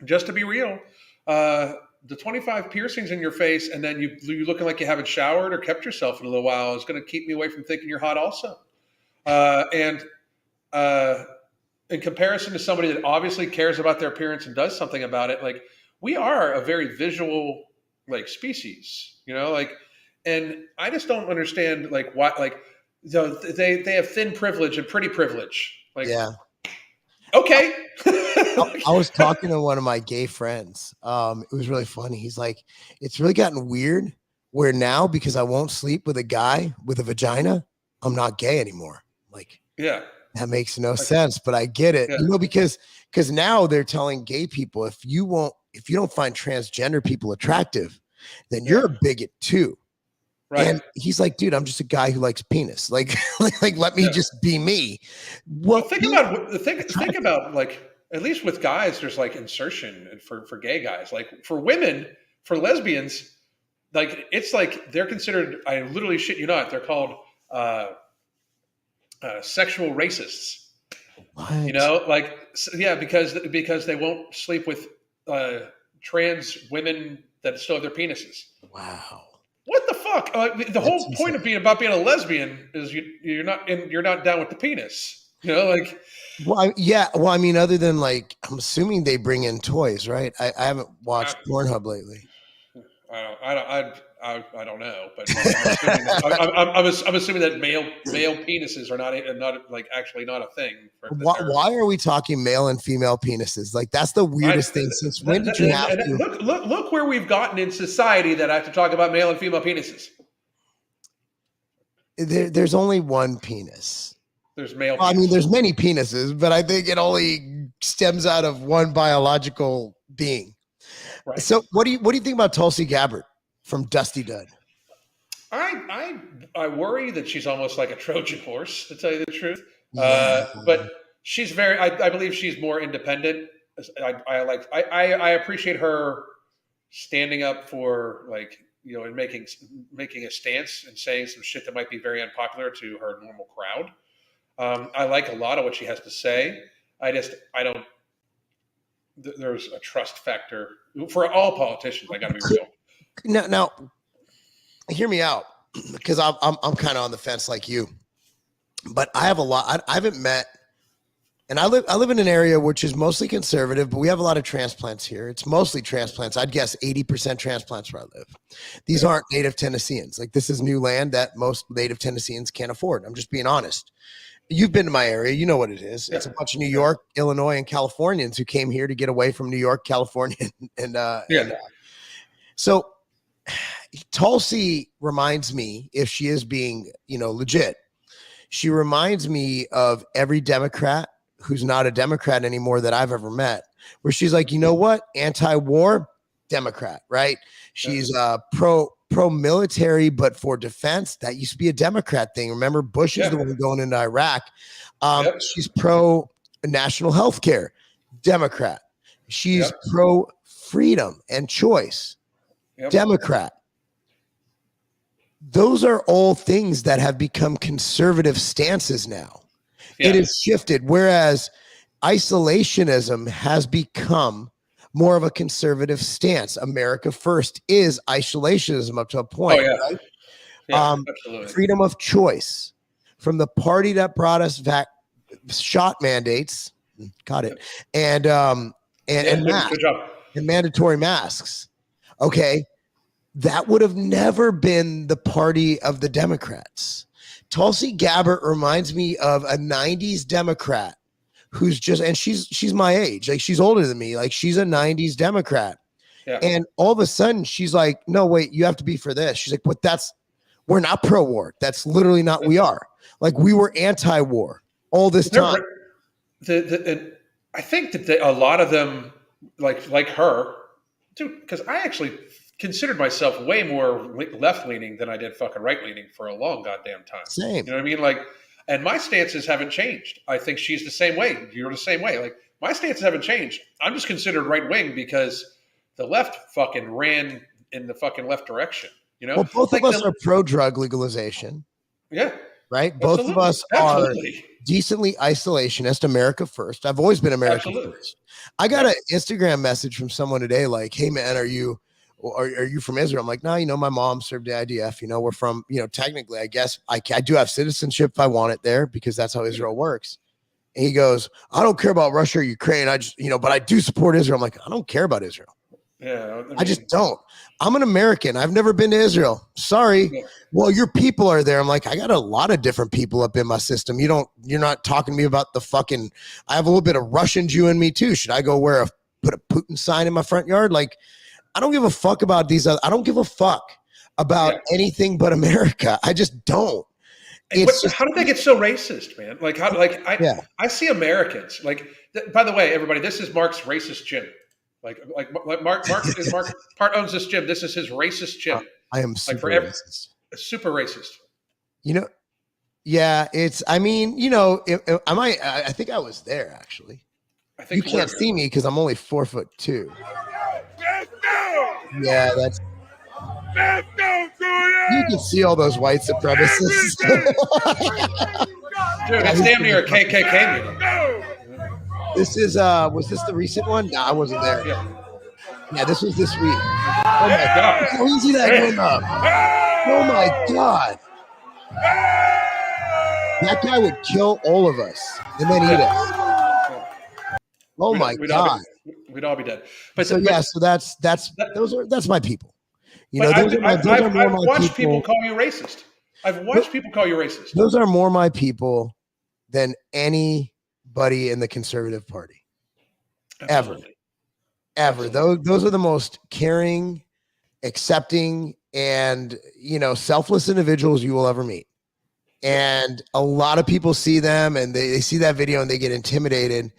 just to be real, the 25 piercings in your face and then you looking like you haven't showered or kept yourself in a little while is going to keep me away from thinking you're hot also. And in comparison to somebody that obviously cares about their appearance and does something about it, like we are a very visual like species, you know, like, and I just don't understand like what, like, they have thin privilege and pretty privilege. Like, okay. I was talking to one of my gay friends. It was really funny. He's like, it's really gotten weird where now, because I won't sleep with a guy with a vagina, I'm not gay anymore. Like, that makes no sense, but I get it. You know, because now they're telling gay people, if you don't find transgender people attractive, then you're a bigot too. Right. And he's like, dude, I'm just a guy who likes penis. Like let me just be me. Well, think about like, at least with guys, there's like insertion for gay guys. Like for women, for lesbians, like it's like they're considered, I literally shit you not, they're called sexual racists. What? You know, like, yeah, because they won't sleep with trans women that still have their penises. Wow. What the fuck? The whole point of being a lesbian is you're not down with the penis. You know, like. Well, Well, I mean, other than like, I'm assuming they bring in toys, right? I haven't watched Pornhub lately. I don't know, but I'm assuming that male penises are not like actually not a thing. Why are we talking male and female penises? Like that's the weirdest thing. Since when did you have to look where we've gotten in society that I have to talk about male and female penises? There's only one penis. There's male. I mean, there's many penises, but I think it only stems out of one biological being. Right. So, what do you think about Tulsi Gabbard from Dusty Dud? I worry that she's almost like a Trojan horse, to tell you the truth. But she's I believe she's more independent. I appreciate her standing up for, like, you know, and making a stance and saying some shit that might be very unpopular to her normal crowd. I like a lot of what she has to say. I don't. There's a trust factor for all politicians. I got to be real. Now, hear me out, because I'm kind of on the fence like you, but I have a lot. I haven't met And I live in an area which is mostly conservative, but we have a lot of transplants here. It's mostly transplants. I'd guess 80% transplants where I live. These aren't native Tennesseans. Like, this is new land that most native Tennesseans can't afford. I'm just being honest. You've been to my area. You know what it is. It's a bunch of New York, Illinois, and Californians who came here to get away from New York, California. So Tulsi reminds me, if she is being, legit, she reminds me of every Democrat who's not a Democrat anymore that I've ever met, where she's like, you know what? Anti-war Democrat, right? She's pro-military, but for defense. That used to be a Democrat thing. Remember, Bush is the one going into Iraq. She's pro-national health care, Democrat. She's pro-freedom and choice, Democrat. Those are all things that have become conservative stances now. It has shifted, whereas isolationism has become more of a conservative stance. America first is isolationism up to a point. Right? Absolutely. Freedom of choice from the party that brought us shot mandates. Got it. And masks, good job. and mandatory masks. Okay. That would have never been the party of the Democrats. Tulsi Gabbard reminds me of a 90s Democrat who's and she's my age. Like, she's older than me. Like, she's a 90s Democrat. Yeah. And all of a sudden she's like, no, wait, you have to be for this. She's like, but we're not pro-war. That's literally not we are. Like, we were anti-war all this time. I think that a lot of them, like her, dude, because I actually considered myself way more left-leaning than I did fucking right-leaning for a long goddamn time. Same. You know what I mean? Like, and my stances haven't changed. I think she's the same way. You're the same way. Like, my stances haven't changed. I'm just considered right-wing because the left fucking ran in the fucking left direction. You know? Well, both of us are pro-drug legalization. Yeah. Right? Absolutely. Both of us are decently isolationist, America first. I've always been America first. I got an Instagram message from someone today like, hey, man, are you from Israel? I'm like, no, my mom served the IDF. We're from, technically, I guess I do have citizenship if I want it there because that's how Israel works. And he goes, I don't care about Russia or Ukraine. I just, but I do support Israel. I'm like, I don't care about Israel. Yeah, I just don't. I'm an American. I've never been to Israel. Sorry. Yeah. Well, your people are there. I'm like, I got a lot of different people up in my system. You're not talking to me about I have a little bit of Russian Jew in me too. Should I go put a Putin sign in my front yard? Like, I don't give a fuck about these. I don't give a fuck about anything but America. I just don't. How did they get so racist, man? Like, I see Americans. Like, by the way, everybody, this is Mark's racist gym. Like Mark part owns this gym. This is his racist gym. I am super racist. Super racist. Yeah, it's. I mean, I think I was there actually. I think you can't see me because I'm only 4'2". Yeah, that's. You can see all those white supremacists. Dude, it's damn near a KKK meeting. This is was this the recent one? No, I wasn't there. Yeah, this was this week. Oh my god. How easy that went up. Oh my god. That guy would kill all of us and then eat us. Oh my god. We'd all be dead. But so that's my people. I've watched people call you racist. I've watched people call you racist. Those are more my people than anybody in the conservative party. Absolutely. Ever. Those are the most caring, accepting, and selfless individuals you will ever meet. And a lot of people see them and they see that video and they get intimidated.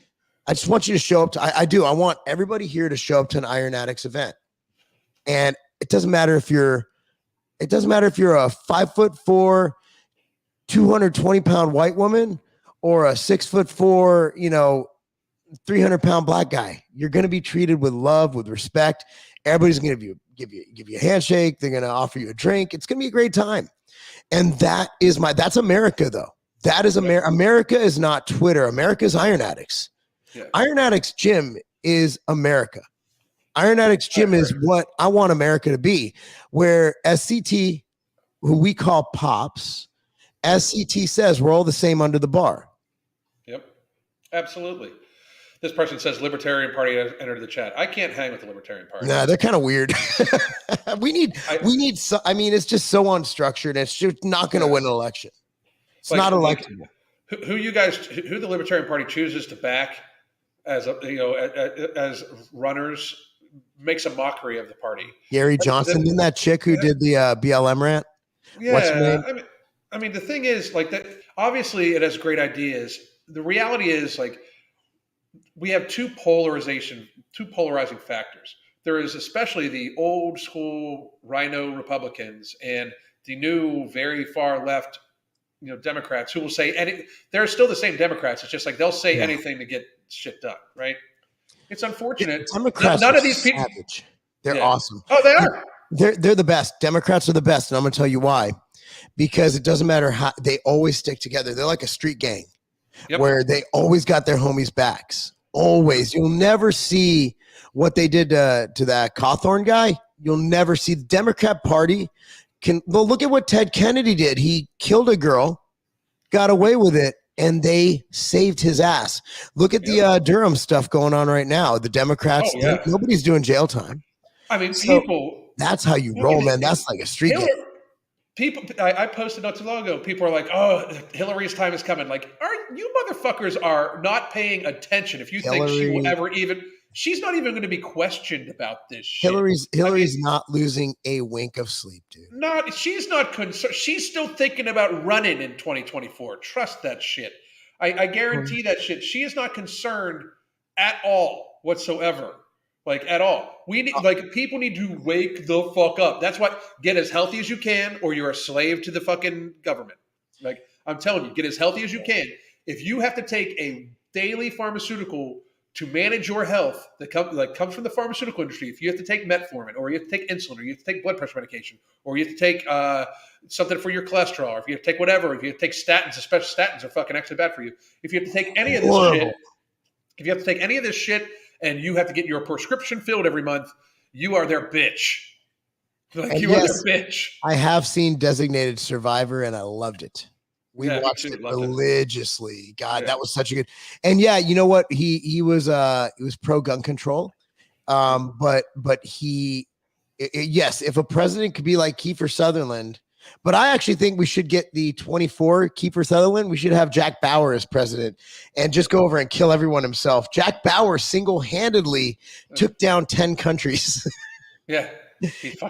I just want you to show up to I want everybody here to show up to an Iron Addicts event. And it doesn't matter if you're a 5'4", 220-pound white woman or a 6'4", 300-pound black guy. You're going to be treated with love, with respect. Everybody's going to give you a handshake. They're going to offer you a drink. It's going to be a great time. And that's America though. That is America. America is not Twitter. America is Iron Addicts. Yeah. Iron Addicts Gym is America. Iron Addicts Gym is what I want America to be, where SCT, who we call Pops, SCT says we're all the same under the bar. Yep. Absolutely. This person says Libertarian Party has entered the chat. I can't hang with the Libertarian Party. Nah, they're kind of weird. we need. I mean, it's just so unstructured. It's just not going to win an election. It's not electable. Who the Libertarian Party chooses to back as as runners makes a mockery of the party. Gary Johnson, didn't that chick who did the BLM rant? Yeah, what's her name? I mean, the thing is, like, that. Obviously, it has great ideas. The reality is, like, we have two polarizing factors. There is especially the old school rhino Republicans and the new, very far left, Democrats who will say they're still the same Democrats. It's just like they'll say anything to get shit done, right? It's unfortunate. Democrats none of these people. Savage. They're awesome. Oh, they are. They're the best. Democrats are the best, and I'm going to tell you why. Because it doesn't matter how they always stick together. They're like a street gang, where they always got their homies' backs. Always. You'll never see what they did to that Cawthorn guy. You'll never see the Democrat Party. Well, look at what Ted Kennedy did. He killed a girl, got away with it, and they saved his ass. Look at the Durham stuff going on right now. The Democrats, nobody's doing jail time. I mean, that's how you roll, man. That's like a street game. People, I posted not too long ago. People are like, "Oh, Hillary's time is coming." Like, you motherfuckers are not paying attention. If you think she will ever she's not even going to be questioned about this shit. Hillary's not losing a wink of sleep, dude. She's not concerned. She's still thinking about running in 2024. Trust that shit. I guarantee that shit. She is not concerned at all whatsoever. Like, at all. People need to wake the fuck up. That's why get as healthy as you can, or you're a slave to the fucking government. Like, I'm telling you, get as healthy as you can. If you have to take a daily pharmaceutical to manage your health that comes from the pharmaceutical industry, if you have to take metformin, or you have to take insulin, or you have to take blood pressure medication, or you have to take something for your cholesterol, or if you have to take whatever, if you have to take statins, especially statins are fucking actually bad for you. If you have to take any of this shit, and you have to get your prescription filled every month, you are their bitch. Like, you are their bitch. I have seen Designated Survivor, and I loved it. We watched it religiously. God, that was such a good. And you know what? He was pro gun control. But yes, if a president could be like Kiefer Sutherland. But I actually think we should get the 24 Kiefer Sutherland. We should have Jack Bauer as president and just go over and kill everyone himself. Jack Bauer single-handedly took down 10 countries. Yeah,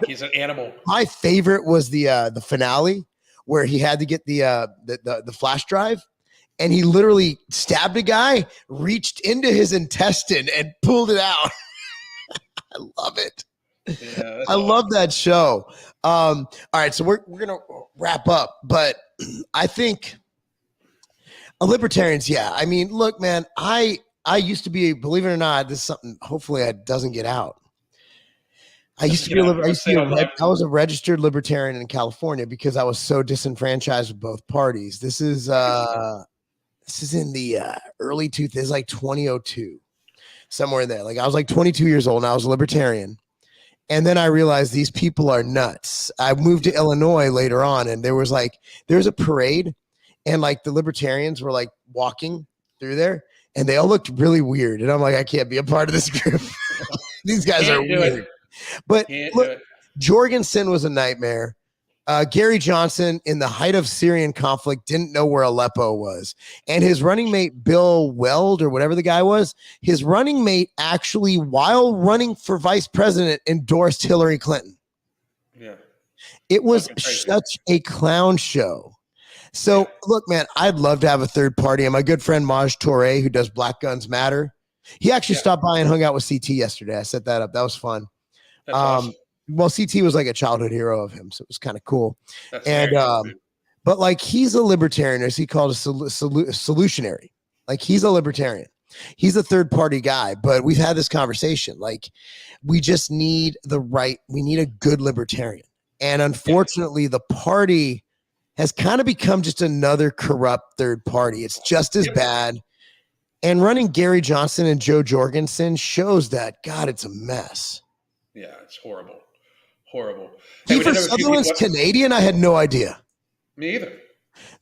he's an animal. My favorite was the finale where he had to get the flash drive, and he literally stabbed a guy, reached into his intestine, and pulled it out. I love it. Yeah, I love that show. All right, so we're gonna wrap up, but I think libertarians. Yeah, I mean, look, man, I used to be, believe it or not, this is something. Hopefully, it doesn't get out. I used to be I was a registered libertarian in California because I was so disenfranchised with both parties. This is in the early 2000s, like 2002, somewhere in there. Like, I was like 22 years old and I was a libertarian. And then I realized these people are nuts. I moved to Illinois later on, and there was a parade, and like the libertarians were like walking through there, and they all looked really weird. And I'm like, I can't be a part of this group. These guys are weird. But look, Jorgensen was a nightmare. Gary Johnson, in the height of Syrian conflict, didn't know where Aleppo was. And his running mate, Bill Weld, or whatever the guy was, his running mate actually, while running for vice president, endorsed Hillary Clinton. Yeah. It was such a clown show. So, look, man, I'd love to have a third party. And my good friend Maj Touré, who does Black Guns Matter, he actually stopped by and hung out with CT yesterday. I set that up. That was fun. That's awesome. Well, CT was like a childhood hero of him, so it was kind of cool. But like, he's a libertarian, as he called a solutionary. Like, he's a libertarian. He's a third party guy, but we've had this conversation. Like, we just need we need a good libertarian. And unfortunately, the party has kind of become just another corrupt third party. It's just as bad. And running Gary Johnson and Joe Jorgensen shows that, God, it's a mess. Yeah, it's horrible. Horrible. Kiefer Sutherland's Canadian? I had no idea. Me either.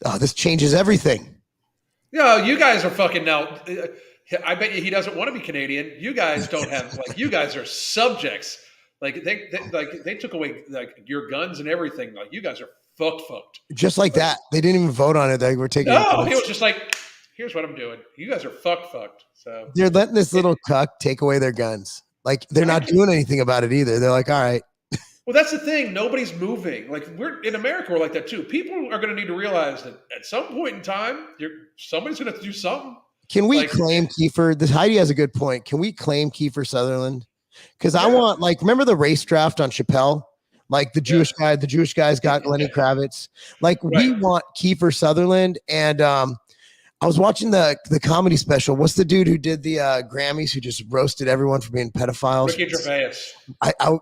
Oh, this changes everything. No, you guys are fucking now. I bet you he doesn't want to be Canadian. You guys don't have like you guys are subjects. Like they took away like your guns and everything. Like you guys are fucked. Just like Like, that. They didn't even vote on it. They were taking no, he was just like, here's what I'm doing. You guys are fucked. So they're letting this little cuck take away their guns. Like they're not doing anything about it either. They're like, all right. well, that's the thing. Nobody's moving. Like we're in America, we're like that too. People are going to need to realize that at some point in time, somebody's going to have to do something. Can we Like, claim Kiefer? This Heidi has a good point. Can we claim Kiefer Sutherland? Because I want, like, remember the race draft on Chappelle? Like the Jewish guy, the Jewish guys got Lenny Kravitz. Like we want Kiefer Sutherland. And I was watching the comedy special. What's the dude who did the Grammys who just roasted everyone for being pedophiles? Ricky Gervais.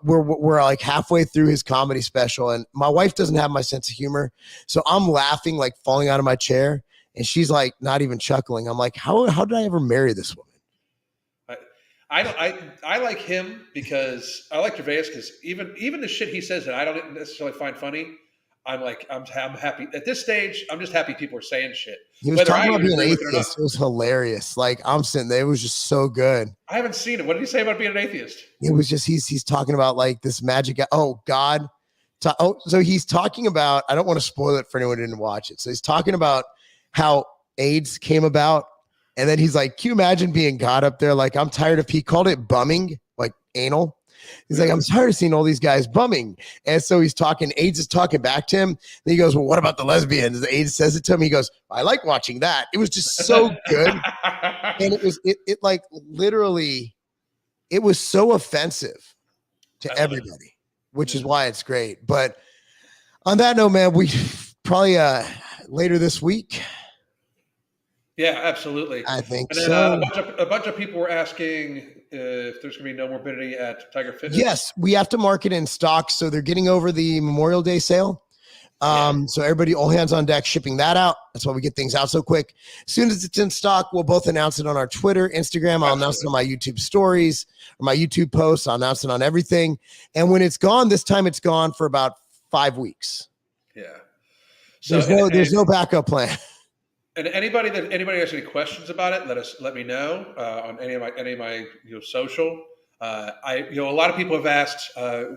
We're like halfway through his comedy special, and my wife doesn't have my sense of humor, so I'm laughing like falling out of my chair, and she's like not even chuckling. I'm like, how did I ever marry this woman? I like him because I like Gervais because even the shit he says that I don't necessarily find funny, I'm happy at this stage. I'm just happy people are saying shit. He was talking about being an atheist. It was hilarious. Like I'm sitting there, it was just so good. I haven't seen it. What did he say about being an atheist? It was just he's talking about like this magic. Oh God. So he's talking about. I don't want to spoil it for anyone who didn't watch it. So he's talking about how AIDS came about. And then he's like, can you imagine being God up there? Like, I'm tired of, he called it bumming, like anal. He's like, I'm tired of seeing all these guys bumming. And so he's talking, AIDS is talking back to him. And he goes, well, what about the lesbians? AIDS says it to him. He goes, I like watching that. It was just so good. And it like literally, it was so offensive to everybody, which is why it's great. But on that note, man, we probably later this week. Yeah, absolutely. I think and then, so. A bunch of people were asking if there's going to be no morbidity at Tiger Fitness. Yes, we have to mark it in stock. So they're getting over the Memorial Day sale. So everybody, all hands on deck, shipping that out. That's why we get things out so quick. As soon as it's in stock, we'll both announce it on our Twitter, Instagram. I'll announce it on my YouTube stories or my YouTube posts. I'll announce it on everything. And when it's gone, this time it's gone for about 5 weeks. Yeah. So there's no backup plan. And anybody has any questions about it, let me know on any of my social. A lot of people have asked,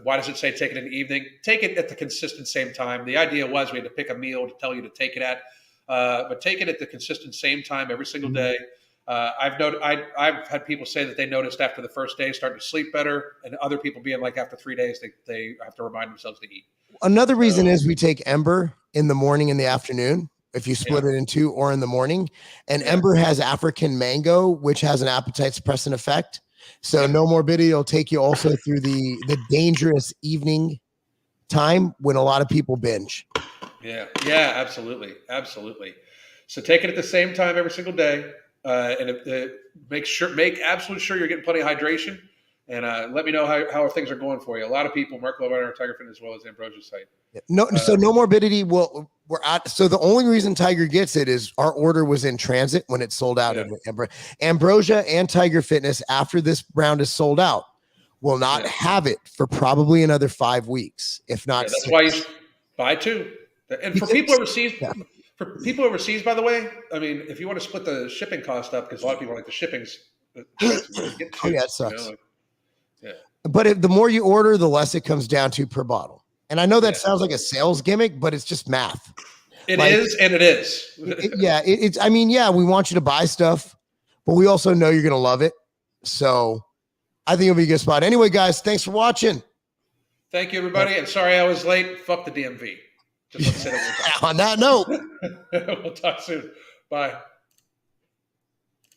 why does it say take it in the evening? Take it at the consistent same time. The idea was we had to pick a meal to tell you to take it at, but take it at the consistent same time every single day. I've had people say that they noticed after the first day starting to sleep better, and other people being like after 3 days they have to remind themselves to eat. Another reason is we take Ember in the morning and the afternoon. If you split it in two or in the morning, and Ember has African mango, which has an appetite suppressant effect. So no morbidity will take you also through the dangerous evening time when a lot of people binge. Yeah, absolutely. So take it at the same time every single day, and make absolutely sure you're getting plenty of hydration. And let me know how things are going for you. A lot of people, Mark Love on our Tiger Fitness as well as Ambrosia's site. So no morbidity. We're at. So the only reason Tiger gets it is our order was in transit when it sold out. Ambrosia and Tiger Fitness, after this round is sold out, will not have it for probably another 5 weeks, if not. That's why you buy two. And for people overseas, by the way, I mean, if you want to split the shipping cost up, because a lot of people are like the shipping's. It sucks. But the more you order, the less it comes down to per bottle. And I know that sounds like a sales gimmick, but it's just math. It is. We want you to buy stuff, but we also know you're going to love it. So I think it'll be a good spot. Anyway, guys, thanks for watching. Thank you, everybody. And sorry I was late. Fuck the DMV. Just on that note. We'll talk soon. Bye.